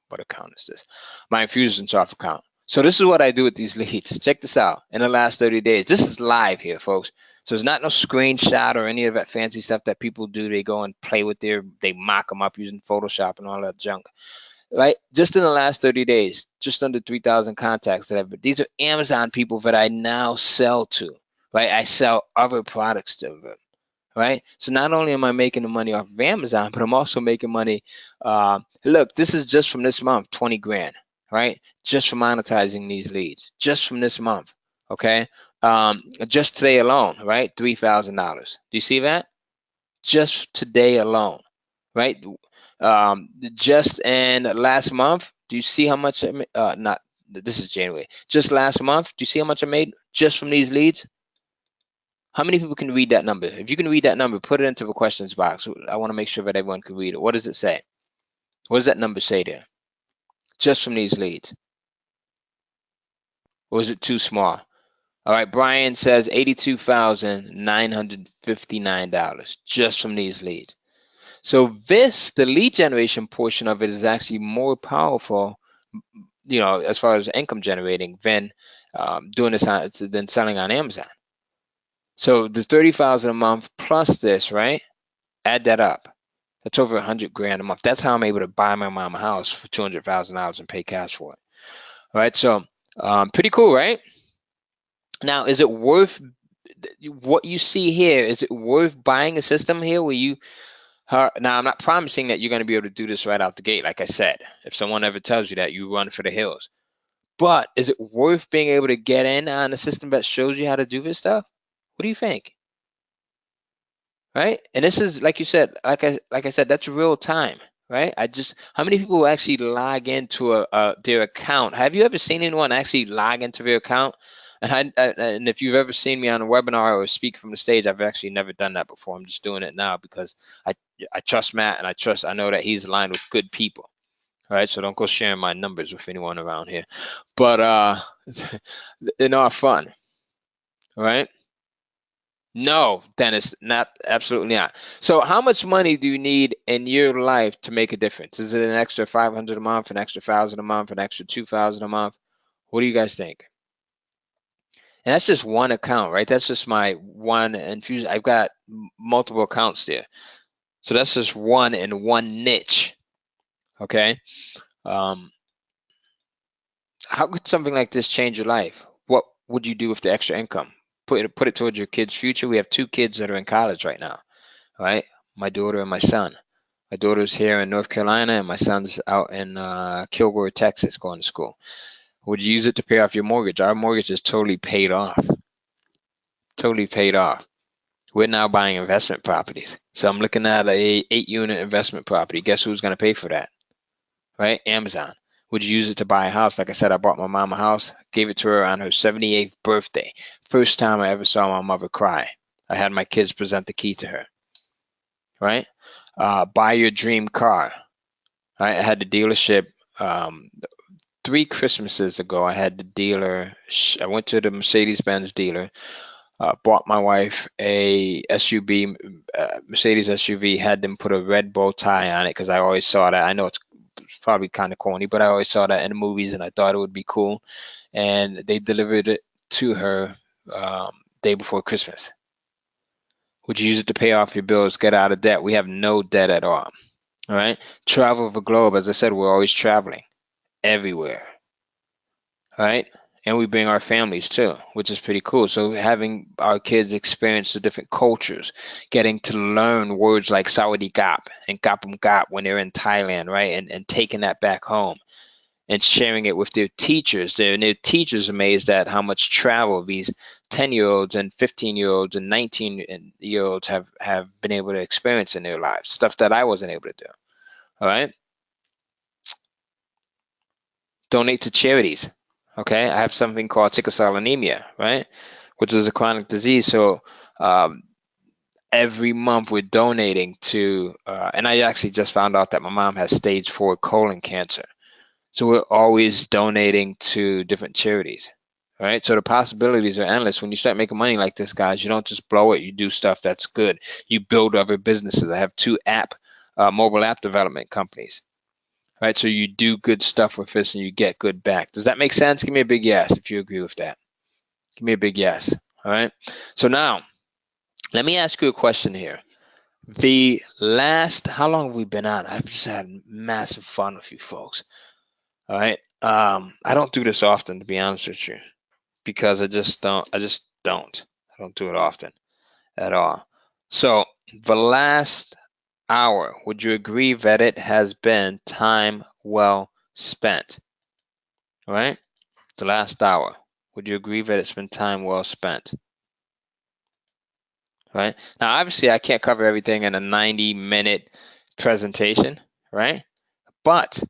what account is this? My Infusionsoft account. So this is what I do with these leads. Check this out. In the last 30 days, this is live here, folks. So it's not no screenshot or any of that fancy stuff that people do. They go and play with they mock them up using Photoshop and all that junk. Right? Just in the last 30 days, just under 3,000 contacts these are Amazon people that I now sell to, right? I sell other products to them, right? So not only am I making the money off of Amazon, but I'm also making money. Look, this is just from this month, 20 grand, right? Just from monetizing these leads, just from this month, okay? Just today alone, right? $3,000. Do you see that? Just today alone, right? Just in last month, do you see how much? Not this is January. Just last month, do you see how much I made just from these leads? How many people can read that number? If you can read that number, put it into the questions box. I want to make sure that everyone can read it. What does it say? What does that number say there? Just from these leads. Or is it too small? All right, Brian says $82,959 just from these leads. So the lead generation portion of it is actually more powerful, as far as income generating than doing this than selling on Amazon. So the 30,000 a month plus this, right? Add that up. That's over 100 grand a month. That's how I'm able to buy my mom a house for $200,000 and pay cash for it. All right, so pretty cool, right? Now, is it worth what you see here? Is it worth buying a system here where you? Now, I'm not promising that you're going to be able to do this right out the gate. Like I said, if someone ever tells you that, you run for the hills. But is it worth being able to get in on a system that shows you how to do this stuff? What do you think? Right? And this is, like you said, like I said, that's real time, right? How many people actually log into their account? Have you ever seen anyone actually log into their account? And if you've ever seen me on a webinar or speak from the stage, I've actually never done that before. I'm just doing it now because I trust Matt and I know that he's aligned with good people. All right, so don't go sharing my numbers with anyone around here. But they're not fun. All right. No, Dennis, absolutely not. So how much money do you need in your life to make a difference? Is it an extra 500 a month, an extra 1,000 a month, an extra 2,000 a month? What do you guys think? And that's just one account, right? That's just my one infusion. I've got multiple accounts there. So that's just one in one niche. Okay. How could something like this change your life? What would you do with the extra income? Put it towards your kids' future. We have 2 kids that are in college right now. All right. My daughter and my son. My daughter's here in North Carolina and my son's out in Kilgore, Texas, going to school. Would you use it to pay off your mortgage? Our mortgage is totally paid off. Totally paid off. We're now buying investment properties. So I'm looking at a 8-unit investment property. Guess who's going to pay for that? Right? Amazon. Would you use it to buy a house? Like I said, I bought my mom a house, gave it to her on her 78th birthday. First time I ever saw my mother cry. I had my kids present the key to her. Right? Buy your dream car. Right? I had the dealership 3 Christmases ago. I had the dealer. I went to the Mercedes-Benz dealer. Bought my wife a SUV, Mercedes SUV. Had them put a red bow tie on it because I always saw that. I know it's probably kind of corny, but I always saw that in the movies, and I thought it would be cool. And they delivered it to her day before Christmas. Would you use it to pay off your bills, get out of debt? We have no debt at all. All right. Travel the globe. As I said, we're always traveling everywhere. All right. And we bring our families too, which is pretty cool. So having our kids experience the different cultures, getting to learn words like Sawadee Gap and Gapum Gap when they're in Thailand, right? And taking that back home and sharing it with their teachers. Their teachers amazed at how much travel these 10-year-olds and 15-year-olds and 19-year-olds have been able to experience in their lives, stuff that I wasn't able to do. All right. Donate to charities. Okay, I have something called sickle cell anemia, right, which is a chronic disease. So every month we're donating to, and I actually just found out that my mom has stage 4 colon cancer. So we're always donating to different charities, right? So the possibilities are endless. When you start making money like this, guys, you don't just blow it. You do stuff that's good. You build other businesses. I have 2 mobile app development companies. right? So you do good stuff with this and you get good back. Does that make sense? Give me a big yes if you agree with that. Give me a big yes. All right. So now, let me ask you a question here. How long have we been on? I've just had massive fun with you folks. All right. I don't do this often, to be honest with you, because I just don't. I don't do it often at all. So the last hour, would you agree that it has been time well spent? All right. The last hour, would you agree that it's been time well spent? Right? Now, obviously, I can't cover everything in a 90-minute presentation, right? But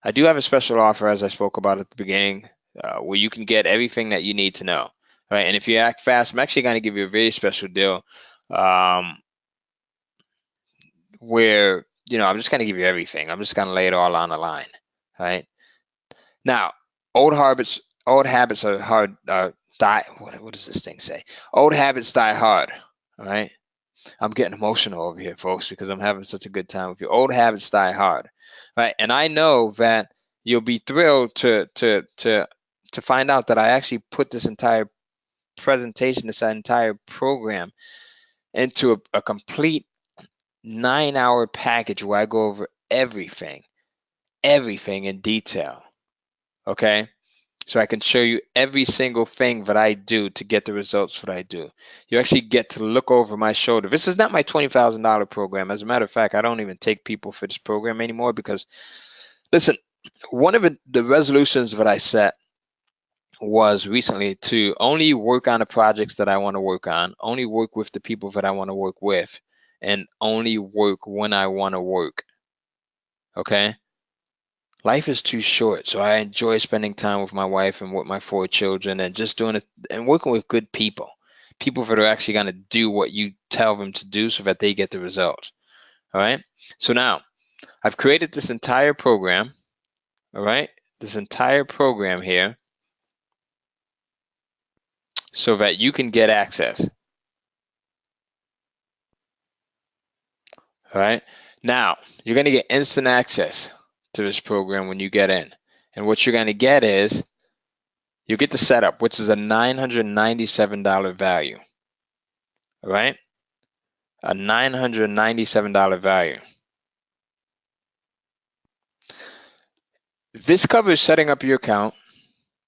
I do have a special offer, as I spoke about at the beginning, where you can get everything that you need to know, right? And if you act fast, I'm actually going to give you a very special deal, where I'm just going to give you everything. I'm just going to lay it all on the line, right? Now, old habits are hard. Die. What does this thing say? Old habits die hard. All right. I'm getting emotional over here, folks, because I'm having such a good time with you. Old habits die hard, right? And I know that you'll be thrilled to find out that I actually put this entire presentation, this entire program, into a complete 9-hour package where I go over everything in detail. Okay. So I can show you every single thing that I do to get the results that I do. You actually get to look over my shoulder. This is not my $20,000 program. As a matter of fact, I don't even take people for this program anymore because, listen, one of the resolutions that I set was recently to only work on the projects that I want to work on, only work with the people that I want to work with, and only work when I want to work. Okay? Life is too short, so I enjoy spending time with my wife and with my 4 children and just doing it and working with good people that are actually going to do what you tell them to do so that they get the results. All right. So now I've created this entire program. All right. This entire program here so that you can get access. All right. Now you're going to get instant access to this program when you get in. And what you're going to get is you get the setup, which is a $997 value. All right. A $997 value. This covers setting up your account,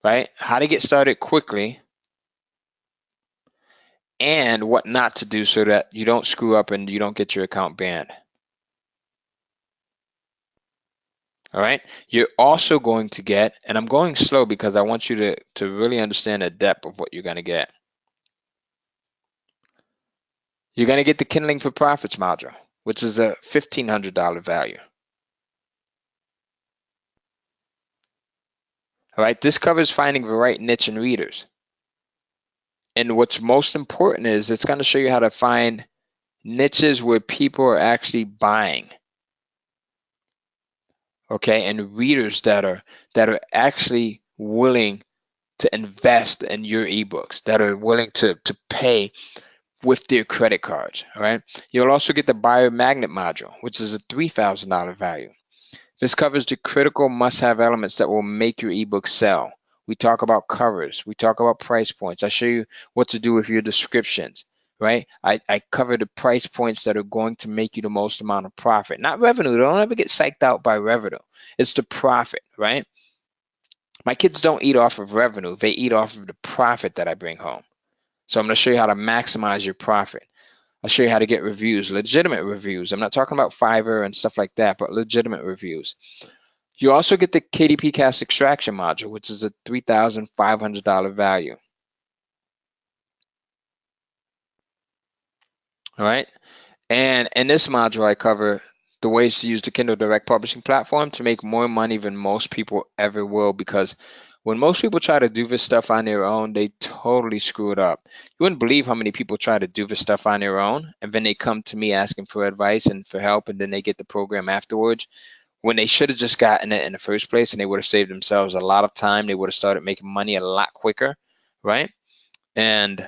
right? How to get started quickly and what not to do so that you don't screw up and you don't get your account banned. All right. You're also going to get, and I'm going slow because I want you to really understand the depth of what you're going to get. You're going to get the Kindling for Profits module, which is a $1,500 value. All right. This covers finding the right niche and readers. And what's most important is it's going to show you how to find niches where people are actually buying. Okay, and readers that are actually willing to invest in your ebooks, that are willing to pay with their credit cards. All right. You'll also get the buyer magnet module, which is a $3,000 value. This covers the critical must-have elements that will make your ebook sell. We talk about covers. We talk about price points. I show you what to do with your descriptions, right? I cover the price points that are going to make you the most amount of profit, not revenue. Don't ever get psyched out by revenue. It's the profit, right? My kids don't eat off of revenue. They eat off of the profit that I bring home. So I'm going to show you how to maximize your profit. I'll show you how to get reviews, legitimate reviews. I'm not talking about Fiverr and stuff like that, but legitimate reviews. You also get the KDP Cast extraction module, which is a $3,500 value. All right. And in this module, I cover the ways to use the Kindle Direct Publishing platform to make more money than most people ever will, because when most people try to do this stuff on their own, they totally screw it up. You wouldn't believe how many people try to do this stuff on their own, and then they come to me asking for advice and for help, and then they get the program afterwards when they should have just gotten it in the first place, and they would have saved themselves a lot of time. They would have started making money a lot quicker, right? And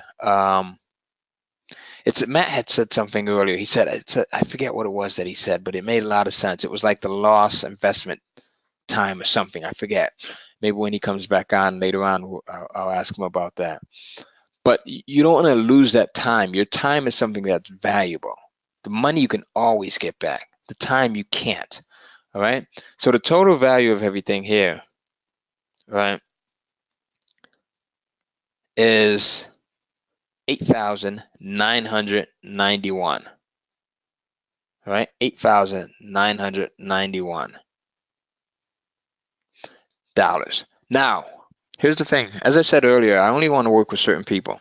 Matt had said something earlier. He said, I forget what it was that he said, but it made a lot of sense. It was like the loss investment time or something. I forget. Maybe when he comes back on later on, I'll ask him about that. But you don't want to lose that time. Your time is something that's valuable. The money you can always get back. The time you can't. All right. So the total value of everything here, right, is 8,991. All right, 8,991 dollars. Now, here's the thing. As I said earlier, I only want to work with certain people.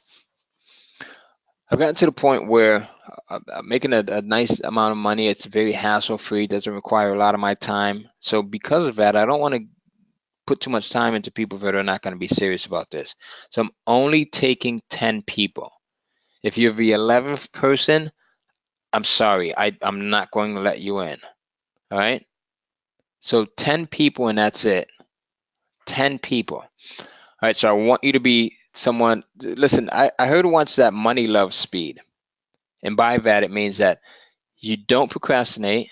I've gotten to the point where I'm making a nice amount of money. It's very hassle-free, doesn't require a lot of my time. So because of that, I don't want to put too much time into people that are not going to be serious about this. So I'm only taking 10 people. If you're the 11th person, I'm sorry, I'm not going to let you in. All right? So 10 people and that's it. 10 people. All right, so I want you to be someone. Listen, I heard once that money loves speed. And by that, it means that you don't procrastinate,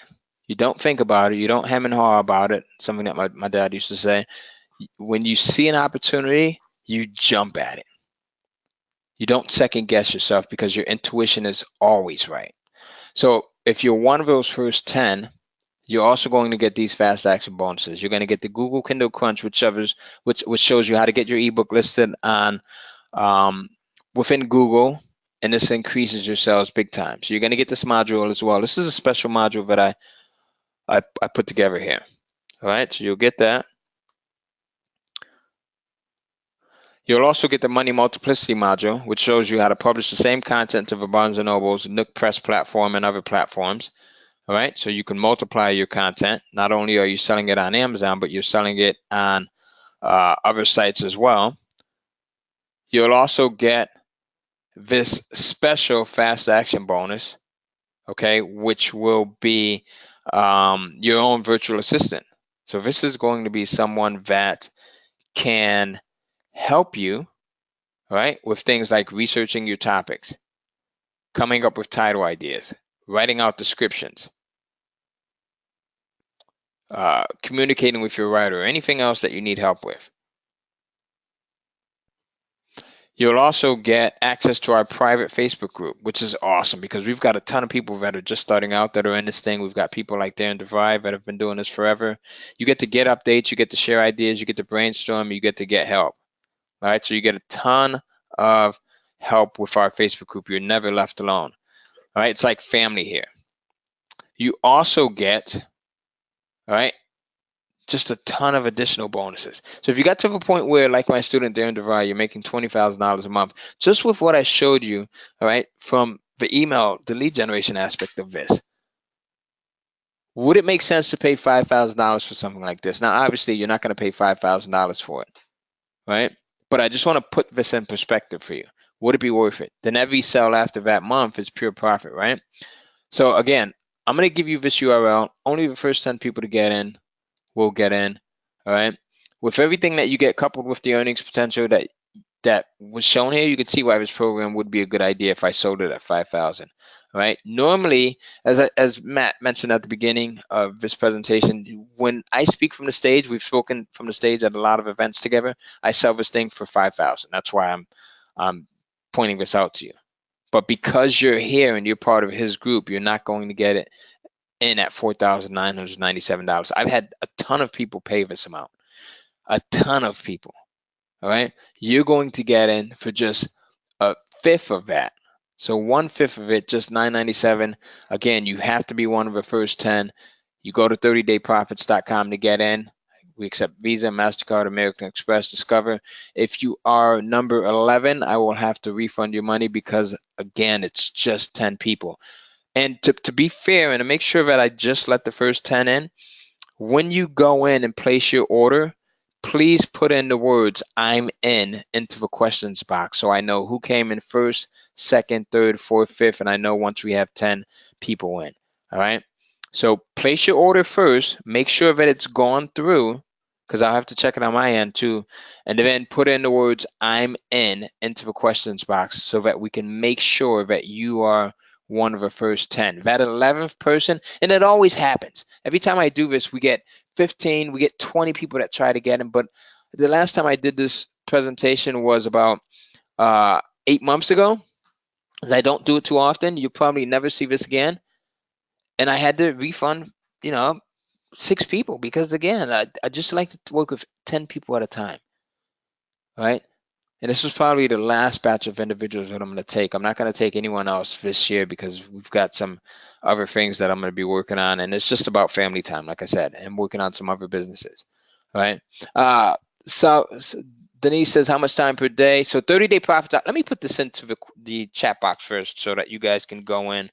you don't think about it, you don't hem and haw about it, something that my dad used to say. When you see an opportunity, you jump at it. You don't second guess yourself because your intuition is always right. So if you're one of those first 10, you're also going to get these fast action bonuses. You're going to get the Google Kindle Crunch, which shows you how to get your ebook listed on within Google, and this increases your sales big time. So you're going to get this module as well. This is a special module that I put together here. All right, so you'll get that. You'll also get the Money Multiplicity module, which shows you how to publish the same content to the Barnes & Noble's Nook Press platform and other platforms. All right, so you can multiply your content. Not only are you selling it on Amazon, but you're selling it on other sites as well. You'll also get this special fast action bonus, okay, which will be your own virtual assistant. So this is going to be someone that can help you, right, with things like researching your topics, coming up with title ideas, writing out descriptions, communicating with your writer, or anything else that you need help with. You'll also get access to our private Facebook group, which is awesome because we've got a ton of people that are just starting out that are in this thing. We've got people like Darren DeVry that have been doing this forever. You get to get updates, you get to share ideas, you get to brainstorm, you get to get help. All right, so you get a ton of help with our Facebook group. You're never left alone. All right, it's like family here. You also get, all right, just a ton of additional bonuses. So if you got to the point where, like my student Darren DeVry, you're making $20,000 a month, just with what I showed you, all right, from the email, the lead generation aspect of this, would it make sense to pay $5,000 for something like this? Now, obviously, you're not going to pay $5,000 for it, right? But I just want to put this in perspective for you. Would it be worth it? Then every sale after that month is pure profit, right? So again, I'm going to give you this URL. Only the first 10 people to get in will get in, all right? With everything that you get coupled with the earnings potential that was shown here, you can see why this program would be a good idea if I sold it at 5,000. All right. Normally, as Matt mentioned at the beginning of this presentation, when I speak from the stage, we've spoken from the stage at a lot of events together. I sell this thing for 5,000. That's why I'm pointing this out to you. But because you're here and you're part of his group, you're not going to get it in at $4,997. I've had a ton of people pay this amount. A ton of people. All right. You're going to get in for just a fifth of that. So 1/5 of it, just $997. Again, you have to be one of the first 10. You go to 30dayprofits.com to get in. We accept Visa, MasterCard, American Express, Discover. If you are number 11, I will have to refund your money because, again, it's just 10 people. And to be fair and to make sure that I just let the first 10 in, when you go in and place your order, please put in the words "I'm in" into the questions box so I know who came in first, second, third, fourth, fifth, and I know once we have 10 people in. All right. So place your order first, make sure that it's gone through because I'll have to check it on my end too, and then put in the words "I'm in" into the questions box so that we can make sure that you are one of the first 10. That 11th person, and it always happens. Every time I do this, we get 15, we get 20 people that try to get them. But the last time I did this presentation was about 8 months ago. As I don't do it too often, you'll probably never see this again. And I had to refund, 6 people because, again, I just like to work with 10 people at a time, right? And this is probably the last batch of individuals that I'm going to take. I'm not going to take anyone else this year because we've got some other things that I'm going to be working on, and it's just about family time, like I said, and working on some other businesses, right? So Denise says, how much time per day? So 30-day profit. Let me put this into the chat box first so that you guys can go in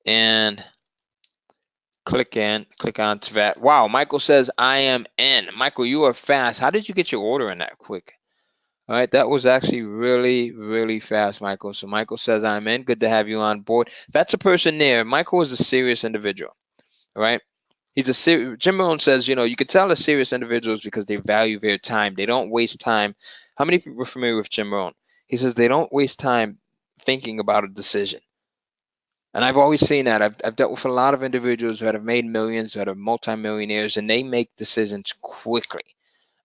and click on to that. Wow, Michael says, I am in. Michael, you are fast. How did you get your order in that quick? All right, that was actually really, really fast, Michael. So Michael says, I'm in. Good to have you on board. That's a person there. Michael is a serious individual, all right? Jim Rohn says, you can tell they're serious individuals because they value their time. They don't waste time. How many people are familiar with Jim Rohn? He says they don't waste time thinking about a decision. And I've always seen that. I've dealt with a lot of individuals that have made millions, that are multimillionaires, and they make decisions quickly.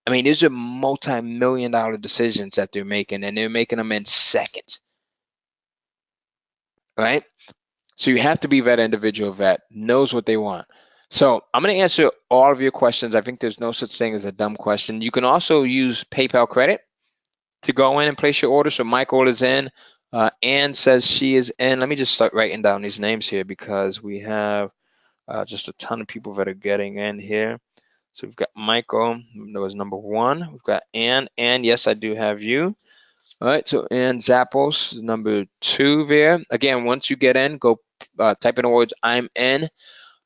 I mean, these are multi-million-dollar decisions that they're making, and they're making them in seconds, right? So you have to be that individual that knows what they want. So I'm going to answer all of your questions. I think there's no such thing as a dumb question. You can also use PayPal credit to go in and place your order. So Michael is in. Ann says she is in. Let me just start writing down these names here because we have just a ton of people that are getting in here. So we've got Michael, that was number 1. We've got Ann. Ann, yes, I do have you. All right, so Ann Zappos, number 2 there. Again, once you get in, go type in the words, I'm in,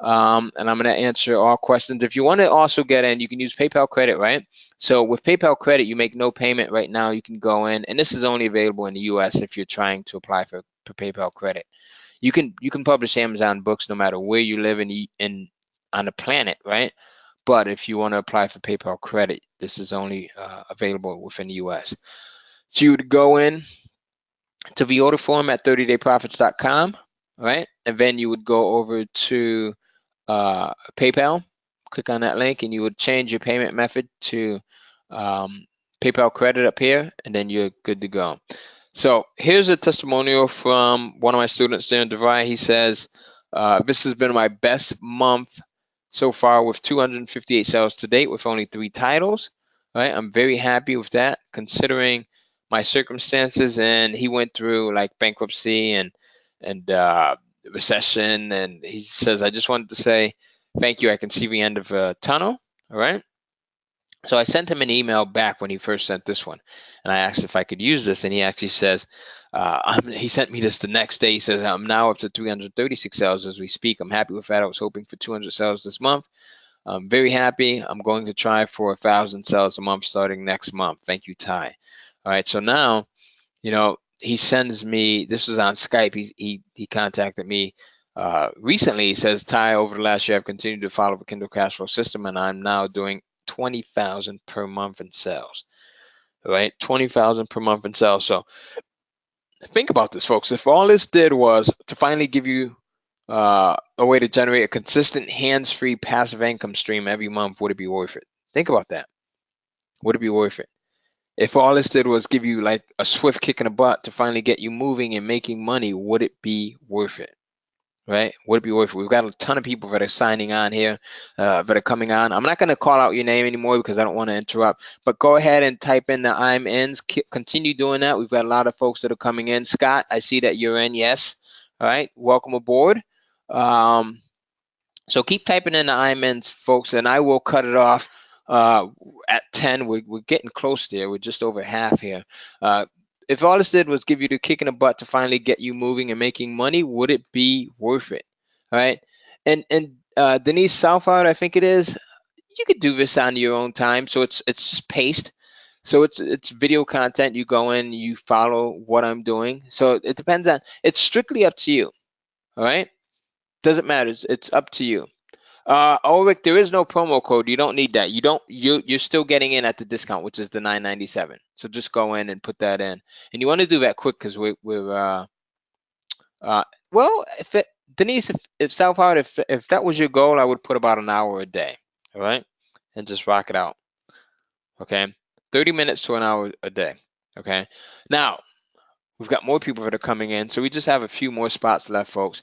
and I'm going to answer all questions. If you want to also get in, you can use PayPal credit, right? So with PayPal credit, you make no payment right now. You can go in, and this is only available in the U.S. if you're trying to apply for PayPal credit. You can publish Amazon books no matter where you live on the planet, right? But if you want to apply for PayPal credit, this is only available within the U.S. So you would go in to the order form at 30dayprofits.com, right? And then you would go over to PayPal, click on that link, and you would change your payment method to PayPal credit up here, and then you're good to go. So here's a testimonial from one of my students there in Dubai. He says, this has been my best month so far with 258 sales to date with only 3 titles. Right, I'm very happy with that considering my circumstances. And he went through like bankruptcy and recession. And he says, I just wanted to say thank you. I can see the end of a tunnel. All right. So I sent him an email back when he first sent this one, and I asked if I could use this, and he actually says, he sent me this the next day. He says, I'm now up to 336 sales as we speak. I'm happy with that. I was hoping for 200 sales this month. I'm very happy. I'm going to try for 1,000 sales a month starting next month. Thank you, Ty. All right, so now, he sends me, this was on Skype. He contacted me recently. He says, Ty, over the last year, I've continued to follow the Kindle cash flow system, and I'm now doing 20,000 per month in sales. All right, 20,000 per month in sales. So think about this, folks. If all this did was to finally give you a way to generate a consistent hands-free passive income stream every month, would it be worth it? Think about that. Would it be worth it? If all this did was give you like a swift kick in the butt to finally get you moving and making money, would it be worth it? Right? Would it be worth it? We've got a ton of people that are signing on here, that are coming on. I'm not going to call out your name anymore because I don't want to interrupt, but go ahead and type in the I'm ins. Continue doing that. We've got a lot of folks that are coming in. Scott, I see that you're in. Yes. All right. Welcome aboard. So keep typing in the I'm ins, folks, and I will cut it off at 10. We're getting close there. We're just over half here. If all this did was give you the kick in the butt to finally get you moving and making money, would it be worth it? All right. And Denise Southard, I think it is, you could do this on your own time. So it's just paced. So it's video content. You go in, you follow what I'm doing. So it depends on, it's strictly up to you. All right. Doesn't matter. It's up to you. Ulrich, there is no promo code. You don't need that. You're still getting in at the discount, which is the $9.97. So just go in and put that in. And you want to do that quick because well, Denise, if self-out, if that was your goal, I would put about an hour a day, all right, and just rock it out. Okay, 30 minutes to an hour a day. Okay, now we've got more people that are coming in, so we just have a few more spots left, folks.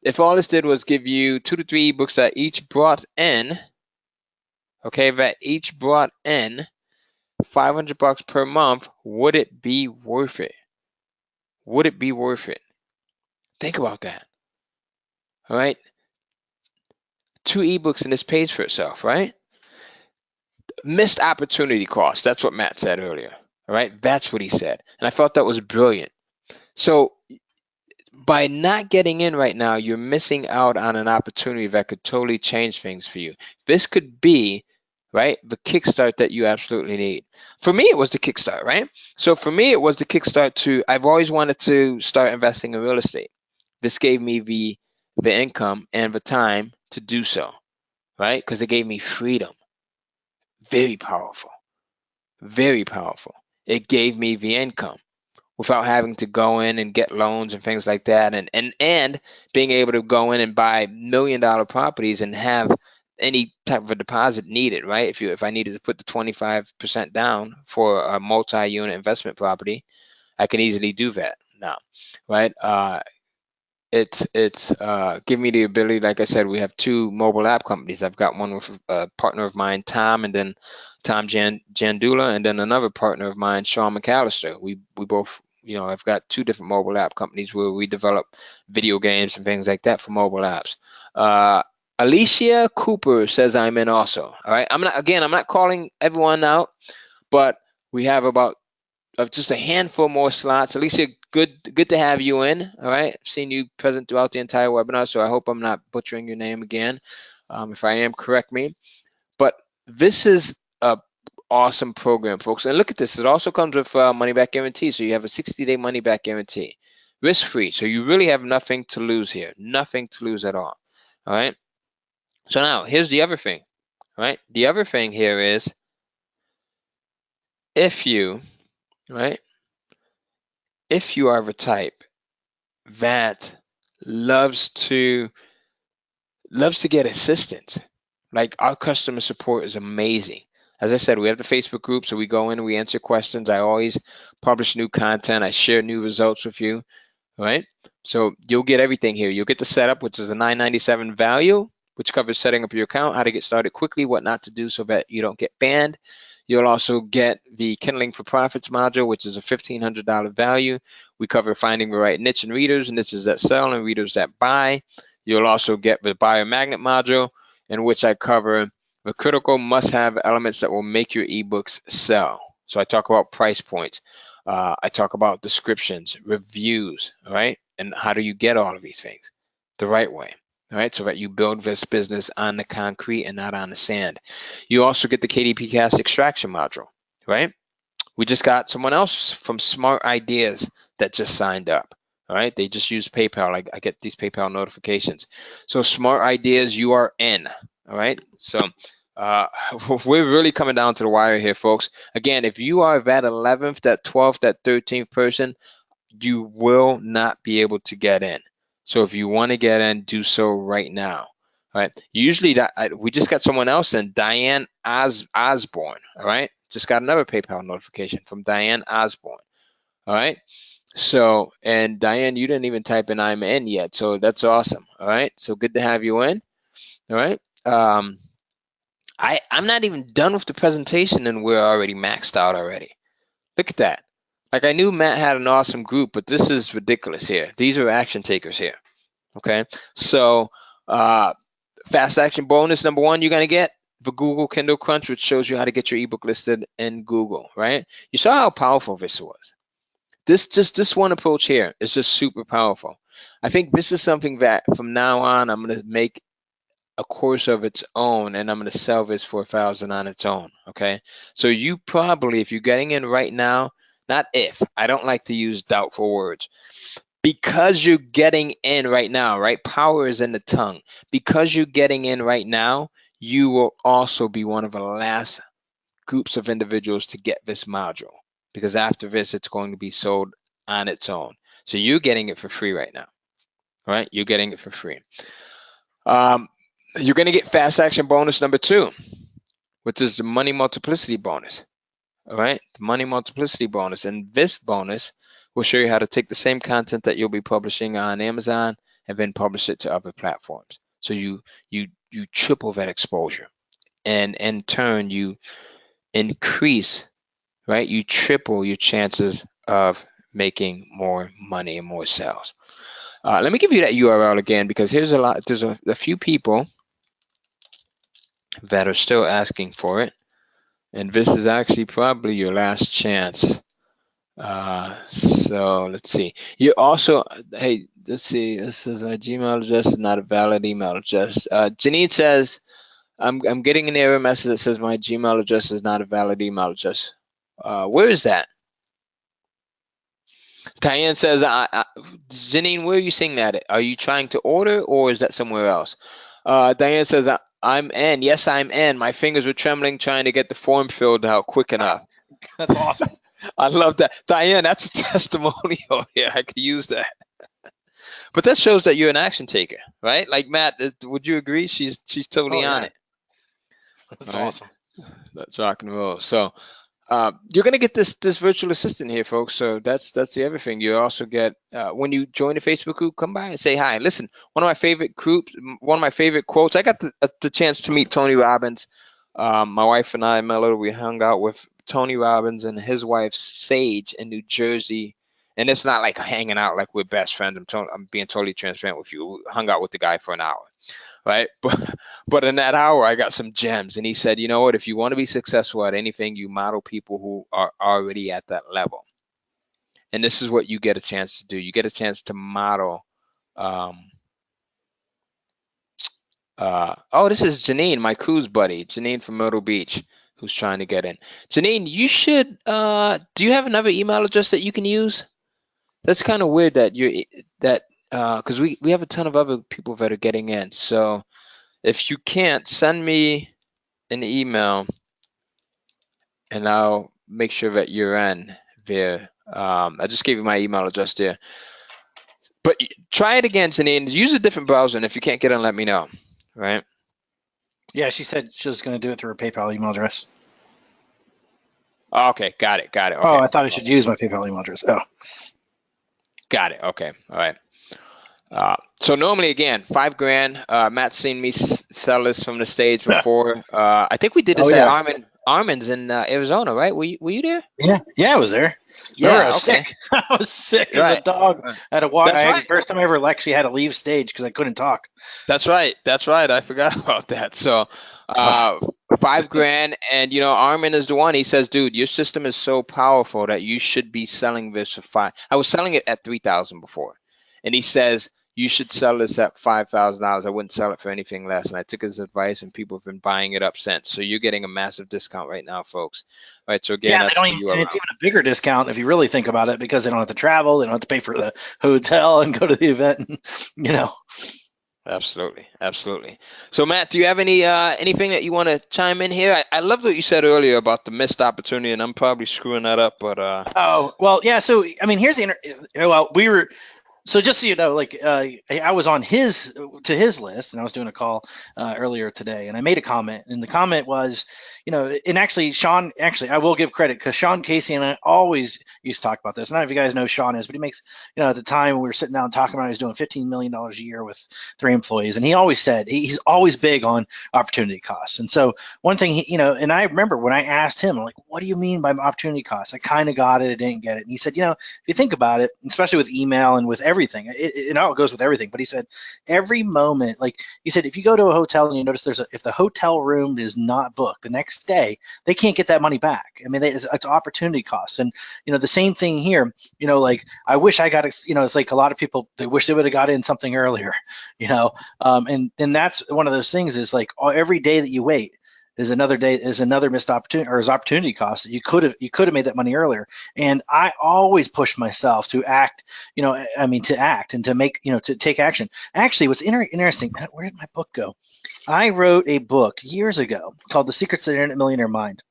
If all this did was give you 2 to 3 ebooks that each brought in, okay, that each brought in $500 per month, would it be worth it? Would it be worth it? Think about that. All right, 2 ebooks and this pays for itself, right? Missed opportunity cost. That's what Matt said earlier. All right, that's what he said, and I thought that was brilliant. So by not getting in right now, you're missing out on an opportunity that could totally change things for you. This could be, right, the kickstart that you absolutely need. For me, it was the kickstart, right? So for me, it was the kickstart to, I've always wanted to start investing in real estate. This gave me the income and the time to do so, right? Because it gave me freedom. Very powerful. Very powerful. It gave me the income without having to go in and get loans and things like that, and being able to go in and buy $1 million properties and have any type of a deposit needed, right? If I needed to put the 25% down for a multi-unit investment property, I can easily do that now, right? It's give me the ability. Like I said, we have 2 mobile app companies. I've got one with a partner of mine, Tom, and then Tom Jandula, and then another partner of mine, Sean McAllister. We both, I've got 2 different mobile app companies where we develop video games and things like that for mobile apps. Alicia Cooper says I'm in also. All right, I'm not calling everyone out, but we have about just a handful more slots. Alicia, good to have you in. All right, I've seen you present throughout the entire webinar, so I hope I'm not butchering your name again. If I am, correct me. But this is a awesome program, folks. And look at this. It also comes with money back guarantee. So you have a 60-day money back guarantee, risk free. So you really have nothing to lose here. Nothing to lose at all. All right. So now here's the other thing. All right. The other thing here is if you are the type that loves to get assistance, like our customer support is amazing. As I said, we have the Facebook group, so we go in and we answer questions. I always publish new content. I share new results with you, right? So you'll get everything here. You'll get the setup, which is a $9.97 value, which covers setting up your account, how to get started quickly, what not to do so that you don't get banned. You'll also get the Kindling for Profits module, which is a $1,500 value. We cover finding the right niche and readers, niches that sell and readers that buy. You'll also get the Buyer Magnet module, in which I cover the critical must-have elements that will make your ebooks sell. So I talk about price points. I talk about descriptions, reviews, all right? And how do you get all of these things the right way, all right? So that you build this business on the concrete and not on the sand. You also get the KDP Cast extraction module, right? We just got someone else from Smart Ideas that just signed up, all right? They just use PayPal. I get these PayPal notifications. So Smart Ideas, you are in, all right? So we're really coming down to the wire here, folks. Again, if you are that 11th, that 12th, that 13th person, you will not be able to get in. So if you want to get in, do so right now. All right. Usually we just got someone else in, Diane Osborne. All right. Just got another PayPal notification from Diane Osborne. All right. So, and Diane, you didn't even type in I'm in yet. So that's awesome. All right. So good to have you in. All right. I'm not even done with the presentation and we're already maxed out already. Look at that. Like I knew Matt had an awesome group, but this is ridiculous here. These are action takers here. Okay. So fast action bonus number 1, you're going to get the Google Kindle Crunch, which shows you how to get your ebook listed in Google, right? You saw how powerful this was. This one approach here is just super powerful. I think this is something that from now on, I'm going to make a course of its own, and I'm going to sell this for $1,000 on its own. Okay. So you probably, if you're getting in right now, not if, I don't like to use doubtful words. Because you're getting in right now, right? Power is in the tongue. Because you're getting in right now, you will also be one of the last groups of individuals to get this module. Because after this, it's going to be sold on its own. So you're getting it for free right now. All right, you're getting it for free. You're going to get fast action bonus number 2, which is the money multiplicity bonus. All right, the money multiplicity bonus. And this bonus will show you how to take the same content that you'll be publishing on Amazon and then publish it to other platforms. So you triple that exposure, and in turn you increase, right? You triple your chances of making more money and more sales. Let me give you that URL again, because there's a few people that are still asking for it, and this is actually probably your last chance. So let's see. You also, hey, let's see. This is my Gmail address is not a valid email address. Janine says, I'm getting an error message that says my Gmail address is not a valid email address. Where is that? Diane says, Janine, where are you seeing that? Are you trying to order, or is that somewhere else? Diane says, I'm in. Yes, I'm in. My fingers were trembling trying to get the form filled out quick enough. That's awesome. I love that. Diane, that's a testimonial here. I could use that. But that shows that you're an action taker, right? Like Matt, would you agree? She's totally on it. That's awesome. That's rock and roll. So you're gonna get this virtual assistant here, folks. So that's the other thing. You also get when you join the Facebook group, come by and say hi. Listen, one of my favorite quotes. I got the chance to meet Tony Robbins. My wife and I, Melody, we hung out with Tony Robbins and his wife Sage in New Jersey. And it's not like hanging out like we're best friends. I'm being totally transparent with you. We hung out with the guy for an hour, right? But in that hour, I got some gems. And he said, you know what? If you want to be successful at anything, you model people who are already at that level. And this is what you get a chance to do. You get a chance to model. This is Janine, my cruise buddy, Janine from Myrtle Beach, who's trying to get in. Janine, you should. Do you have another email address that you can use? That's kind of weird that because we have a ton of other people that are getting in. So if you can't, send me an email and I'll make sure that you're in there. I just gave you my email address there. But try it again, Janine. Use a different browser, and if you can't get in, let me know. Right? Yeah, she said she was going to do it through her PayPal email address. Okay, got it. Okay. Oh, I thought I should use my PayPal email address. Oh. Got it. Okay. All right. So normally, again, $5,000. Matt's seen me sell this from the stage before. I think we did this at Armin's in Arizona, right? Were you there? Yeah, I was there. Yeah, I was sick. I was sick as a dog. I had to walk. The first time I ever actually had to leave stage because I couldn't talk. That's right. I forgot about that. So, $5,000, and Armin is the one. He says, "Dude, your system is so powerful that you should be selling this for $5,000." I was selling it at $3,000 before, and he says you should sell this at $5,000. I wouldn't sell it for anything less. And I took his advice, and people have been buying it up since. So you're getting a massive discount right now, folks. All right. So again, and it's even a bigger discount if you really think about it, because they don't have to travel, they don't have to pay for the hotel and go to the event. Absolutely. So Matt, do you have anything that you want to chime in here? I love what you said earlier about the missed opportunity, and I'm probably screwing that up, but oh well, yeah. So I mean, here's we were. So just so you know, I was on his list, and I was doing a call earlier today, and I made a comment, and the comment was, and actually Sean, I will give credit, because Sean Casey and I always used to talk about this. None of you guys know who Sean is, but he makes, at the time we were sitting down talking about, he was doing $15 million a year with 3 employees, and he always said he's always big on opportunity costs. And so one thing and I remember when I asked him, I'm like, what do you mean by opportunity costs? I kind of got it, I didn't get it. And he said, if you think about it, especially with email and with everything, it all goes with everything. But he said every moment, he said, if you go to a hotel and you notice if the hotel room is not booked the next day, they can't get that money back. I mean, it's opportunity costs. And the same thing here. I wish I got it's like a lot of people, they wish they would have got in something earlier. And that's one of those things, is every day that you wait is another missed opportunity, or is opportunity cost that you could have made that money earlier. And I always push myself to act, to act and to make, to take action. Actually, what's interesting, where did my book go? I wrote a book years ago called The Secrets of the Internet Millionaire Mind.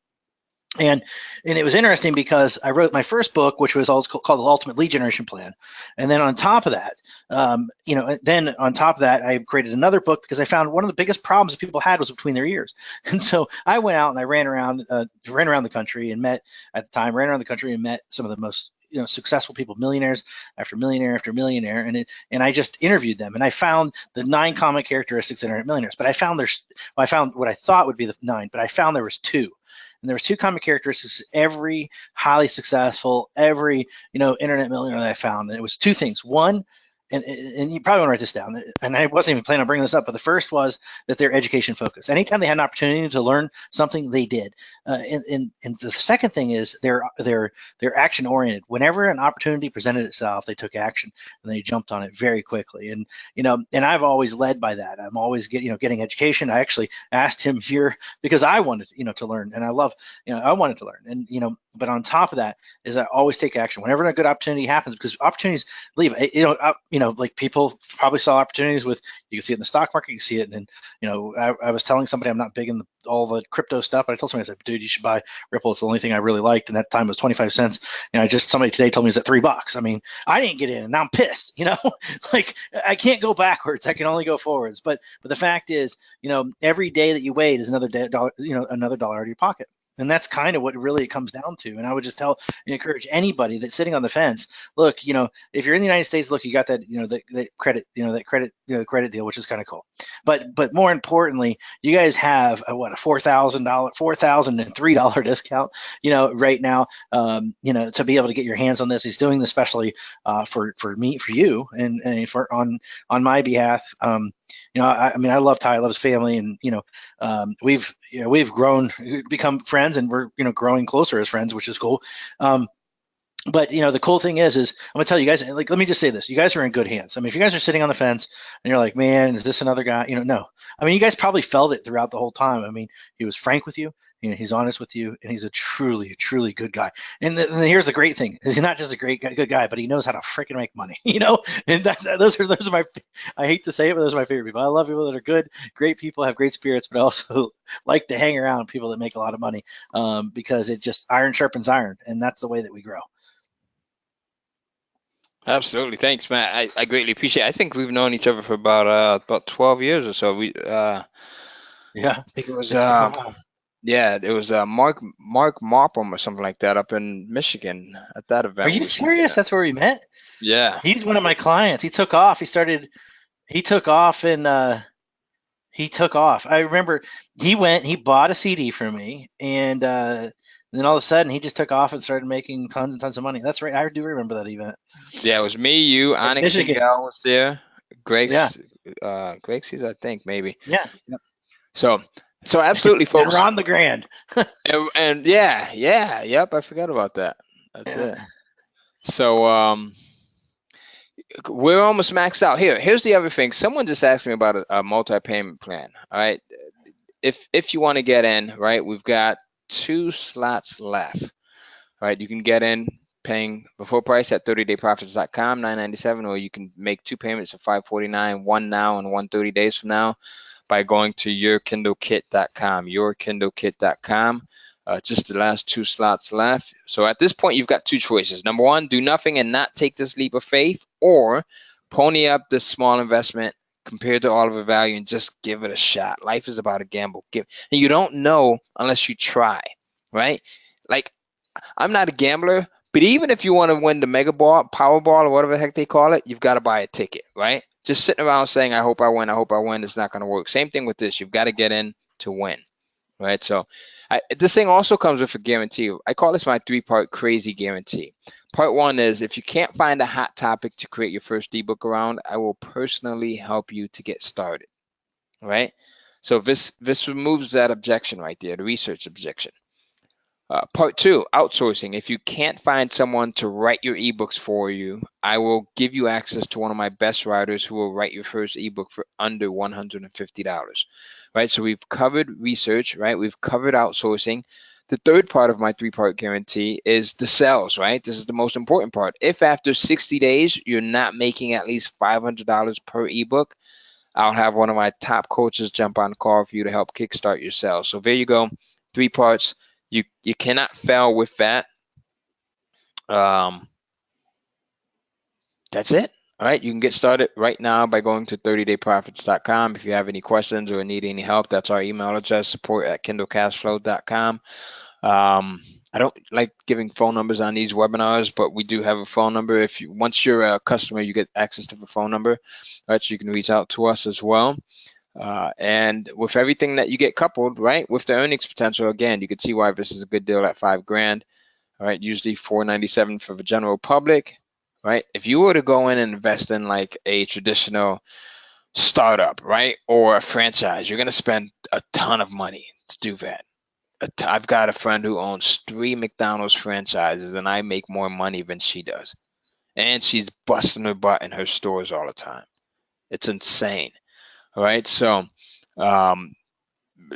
And it was interesting because I wrote my first book, which was called The Ultimate Lead Generation Plan. And then on top of that, I created another book because I found one of the biggest problems that people had was between their ears. And so I went out and I ran around the country and met some of the most successful people, millionaires after millionaire after millionaire, and I just interviewed them, and I found the 9 common characteristics of internet millionaires. But I found what I thought would be the 9, but I found there was 2. And there was 2 common characteristics every highly successful, every internet millionaire that I found. And it was 2 things. One, and you probably want to write this down, and I wasn't even planning on bringing this up, but the first was that they're education focused. Anytime they had an opportunity to learn something, they did. And the second thing is they're action oriented. Whenever an opportunity presented itself, they took action and they jumped on it very quickly. And and I've always led by that. I'm always getting education. I actually asked him here because I wanted to learn, and I wanted to learn. And but on top of that is I always take action whenever a good opportunity happens, because opportunities leave. Like people probably saw opportunities with, you can see it in the stock market, you can see it, and I was telling somebody I'm not big in all the crypto stuff, but I told somebody, I said, dude, you should buy Ripple. It's the only thing I really liked, and that time was 25 cents. And somebody today told me it's at $3. I mean, I didn't get in, and now I'm pissed. Like I can't go backwards. I can only go forwards. But the fact is, every day that you wait is another dollar, another dollar out of your pocket. And that's kind of what it really comes down to. And I would just encourage anybody that's sitting on the fence, look, if you're in the United States, look, you got that, that credit deal, which is kind of cool. But more importantly, you guys have a $4,003 discount, right now, to be able to get your hands on this. He's doing this especially for you, and on my behalf. I love Ty. I love his family, and we've grown, become friends, and we're growing closer as friends, which is cool. But the cool thing is I'm gonna tell you guys, like, let me just say this: you guys are in good hands. I mean, if you guys are sitting on the fence and you're like, man, is this another guy? No. I mean, you guys probably felt it throughout the whole time. I mean, he was frank with you. He's honest with you, and he's a truly good guy. And here's the great thing: he's not just a good guy, but he knows how to freaking make money. And those are my. I hate to say it, but those are my favorite people. I love people that are good, great people, have great spirits, but I also like to hang around people that make a lot of money, because it just iron sharpens iron, and that's the way that we grow. Absolutely. Thanks, Matt. I greatly appreciate it. I think we've known each other for about 12 years or so. Yeah, I think it was it was Mark Marpham or something like that up in Michigan at that event. Are you serious? That's where we met? Yeah. He's one of my clients. He took off. He took off. I remember he bought a CD from me, and then all of a sudden he just took off and started making tons and tons of money. That's right. I do remember that event. Yeah, it was me, you, Onyx Gal was there. Greg's I think, maybe. Yeah. So absolutely, folks. And Ron the Grand. and yep, I forgot about that. That's it. So we're almost maxed out. Here's the other thing. Someone just asked me about a multi-payment plan. All right. If you want to get in, right, we've got 2 slots left. All right, you can get in paying before price at 30dayprofits.com, $9.97, or you can make 2 payments of $5.49, one now and one 30 days from now, by going to yourkindlekit.com. Just the last 2 slots left. So at this point, you've got 2 choices. Number 1, do nothing and not take this leap of faith, or pony up this small investment compared to all of the value and just give it a shot. Life is about a gamble. And you don't know unless you try, right? Like, I'm not a gambler, but even if you want to win the mega ball, Powerball, or whatever the heck they call it, you've got to buy a ticket, right? Just sitting around saying, I hope I win, it's not going to work. Same thing with this. You've got to get in to win, right? So this thing also comes with a guarantee. I call this my 3-part crazy guarantee. Part 1 is, if you can't find a hot topic to create your first ebook around, I will personally help you to get started, right? So this removes that objection right there, the research objection. Part 2, outsourcing. If you can't find someone to write your ebooks for you, I will give you access to one of my best writers who will write your first ebook for under $150, right? So we've covered research, right? We've covered outsourcing. The third part of my 3-part guarantee is the sales, right? This is the most important part. If after 60 days you're not making at least $500 per ebook, I'll have one of my top coaches jump on the call for you to help kickstart your sales. So there you go. 3 parts. You cannot fail with that. That's it. All right, you can get started right now by going to 30dayprofits.com. If you have any questions or need any help, that's our email address, support@kindlecashflow.com. I don't like giving phone numbers on these webinars, but we do have a phone number. If you, once you're a customer, you get access to the phone number, right? So you can reach out to us as well. And with everything that you get coupled, right, with the earnings potential, again, you can see why this is a good deal at $5,000. All right, usually $497 for the general public, right? If you were to go in and invest in like a traditional startup, right, or a franchise, you're going to spend a ton of money to do that. I've got a friend who owns 3 McDonald's franchises, and I make more money than she does. And she's busting her butt in her stores all the time. It's insane. All right. So,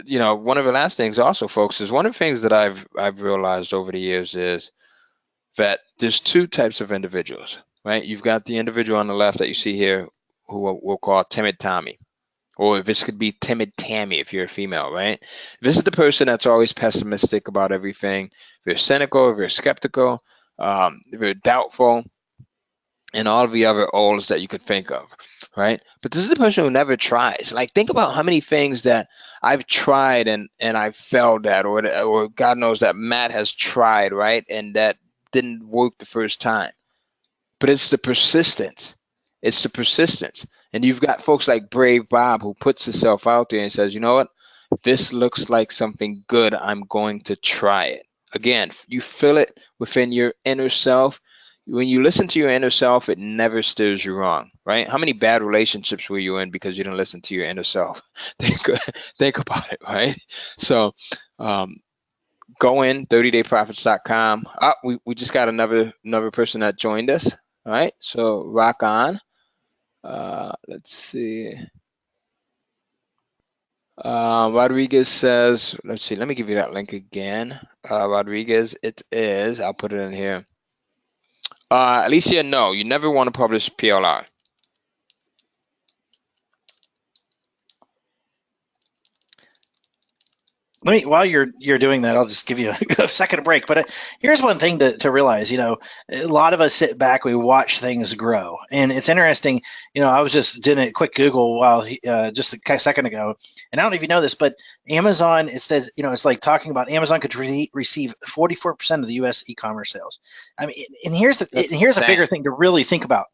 you know, one of the last things also, folks, is one of the things that I've realized over the years is that there's 2 types of individuals, right? You've got the individual on the left that you see here who we'll call Timid Tommy. Or this could be Timid Tammy if you're a female, right? This is the person that's always pessimistic about everything. They're cynical, they're skeptical, they're doubtful, and all of the other O's that you could think of, right? But this is the person who never tries. Like, think about how many things that I've tried and I've failed at, or God knows that Matt has tried, right? And that didn't work the first time. But it's the persistence. It's the persistence. And you've got folks like Brave Bob who puts himself out there and says, you know what? This looks like something good. I'm going to try it. Again, you feel it within your inner self. When you listen to your inner self, it never steers you wrong, right? How many bad relationships were you in because you didn't listen to your inner self? Think about it, right? So go in, 30dayprofits.com. We just got another person that joined us. All right, so rock on. Let's see. Rodriguez says, let's see, let me give you that link again. Rodriguez, it is, I'll put it in here. Alicia, no, you never want to publish PLR. Let me, while you're doing that, I'll just give you a second break. But here's one thing to realize. You know, a lot of us sit back, we watch things grow, and it's interesting. You know, I was just doing a quick Google while just a second ago, and I don't know if you know this, but Amazon, it says, you know, it's like talking about Amazon could receive 44% of the U.S. e-commerce sales. I mean, and here's a bigger thing to really think about.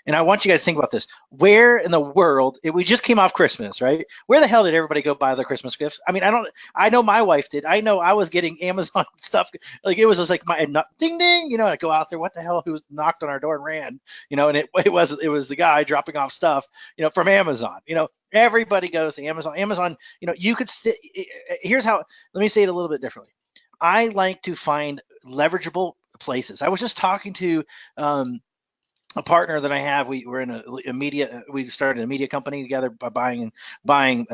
And I want you guys to think about this. Where in the world, we just came off Christmas, right? Where the hell did everybody go buy their Christmas gifts? I mean, I know my wife did. I know I was getting Amazon stuff. Like, it was just like my ding ding, you know, I go out there, what the hell, who knocked on our door and ran, you know, and it was the guy dropping off stuff, you know, from Amazon. You know, everybody goes to Amazon. Amazon, you know, you could here's how, let me say it a little bit differently. I like to find leverageable places. I was just talking to a partner that I have. We were in a media. We started a media company together by buying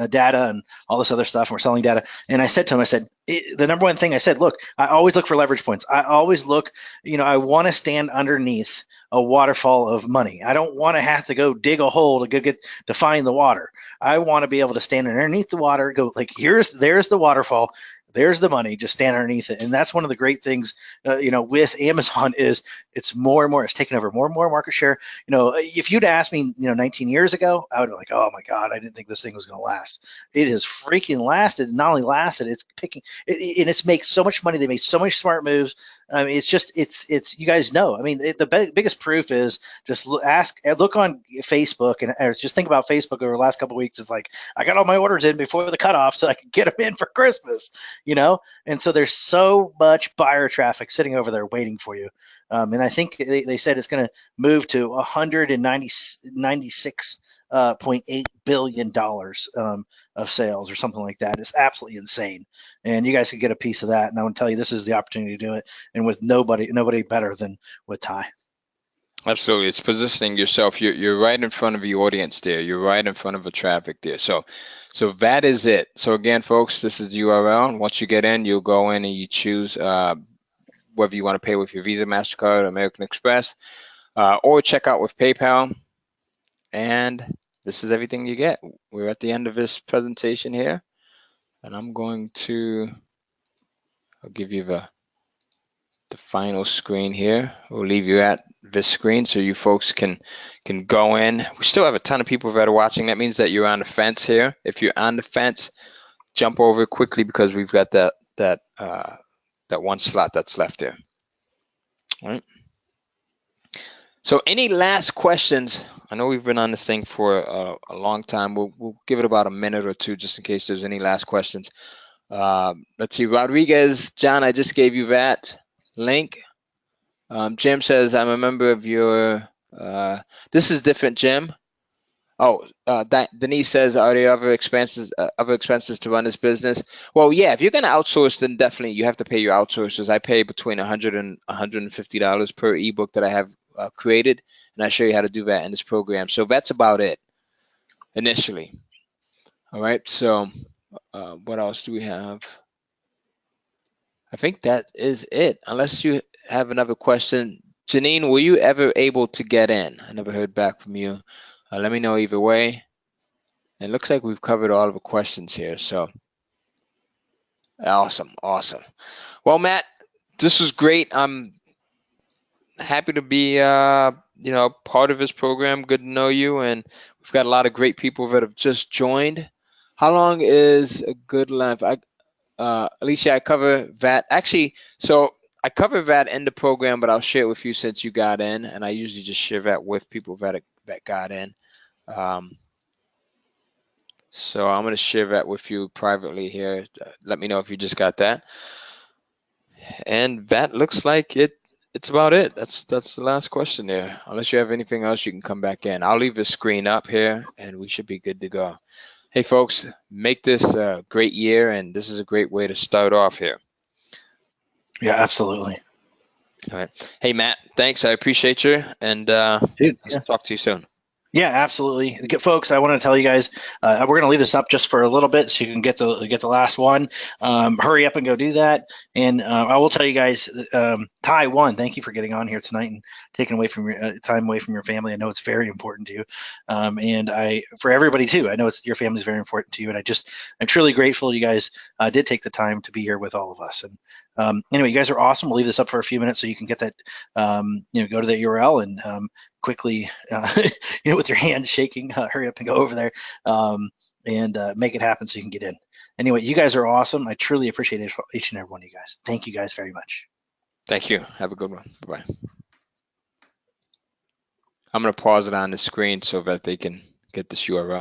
data and all this other stuff. And we're selling data. And I said to him, I said, the number one thing I said, look, I always look for leverage points. I always look, you know, I want to stand underneath a waterfall of money. I don't want to have to go dig a hole to find the water. I want to be able to stand underneath the water, go like, there's the waterfall. There's the money, just stand underneath it. And that's one of the great things, you know, with Amazon is it's more and more, it's taken over more and more market share. You know, if you'd asked me, you know, 19 years ago, I would have like, oh my God, I didn't think this thing was going to last. It has freaking lasted. Not only lasted, it's picking, and it's makes so much money. They made so many smart moves. I mean, it's just, it's, you guys know, I mean, the biggest proof is just look on Facebook and just think about Facebook over the last couple of weeks. It's like, I got all my orders in before the cutoff so I could get them in for Christmas, you know? And so there's so much buyer traffic sitting over there waiting for you. And I think they said it's going to move to $196.8 billion of sales or something like that. It's absolutely insane. And you guys can get a piece of that. And I want to tell you, this is the opportunity to do it. And with nobody better than with Ty. Absolutely. It's positioning yourself. You're right in front of the audience there. You're right in front of the traffic there. So that is it. So again, folks, this is the URL. Once you get in, you'll go in and you choose whether you want to pay with your Visa, MasterCard, American Express, or check out with PayPal. And this is everything you get. We're at the end of this presentation here. And I'm going to I'll give you the final screen here. We'll leave you at this screen so you folks can go in. We still have a ton of people that are watching. That means that you're on the fence here. If you're on the fence, jump over quickly because we've got that one slot that's left here. All right. So any last questions? I know we've been on this thing for a long time. We'll give it about a minute or two just in case there's any last questions. Let's see, Rodriguez, John, I just gave you that link. Jim says, I'm a member of your, this is different, Jim. Oh, Denise says, are there other expenses to run this business? Well, yeah, if you're going to outsource, then definitely you have to pay your outsourcers. I pay between $100 and $150 per ebook that I have created, and I show you how to do that in this program. So that's about it initially. All right, so what else do we have? I think that is it, unless you have another question. Janine, were you ever able to get in? I never heard back from you. Let me know either way. It looks like we've covered all of the questions here, so awesome. Well, Matt, this was great. I'm happy to be part of this program. Good to know you, and we've got a lot of great people that have just joined. How long is a good length? Alicia, I cover that. Actually, so I cover that in the program, but I'll share it with you since you got in, and I usually just share that with people that got in. So I'm going to share that with you privately here. Let me know if you just got that. And that looks like it's about it. That's the last question there. Unless you have anything else, you can come back in. I'll leave the screen up here, and we should be good to go. Hey, folks, make this a great year, and this is a great way to start off here. Yeah, absolutely. All right. Hey, Matt, thanks. I appreciate you, and Dude, I'll talk to you soon. Yeah, absolutely. Folks, I want to tell you guys, we're going to leave this up just for a little bit so you can get the last one. Hurry up and go do that. And I will tell you guys, Ty, thank you for getting on here tonight and taking away from your time away from your family. I know it's very important to you. And for everybody too, I know your family is very important to you. And I'm truly grateful you guys did take the time to be here with all of us. And anyway, you guys are awesome. We'll leave this up for a few minutes so you can get that, go to the URL and quickly, with your hand shaking, hurry up and go over there and make it happen so you can get in. Anyway, you guys are awesome. I truly appreciate each and every one of you guys. Thank you guys very much. Thank you. Have a good one. Bye-bye. I'm going to pause it on the screen so that they can get this URL.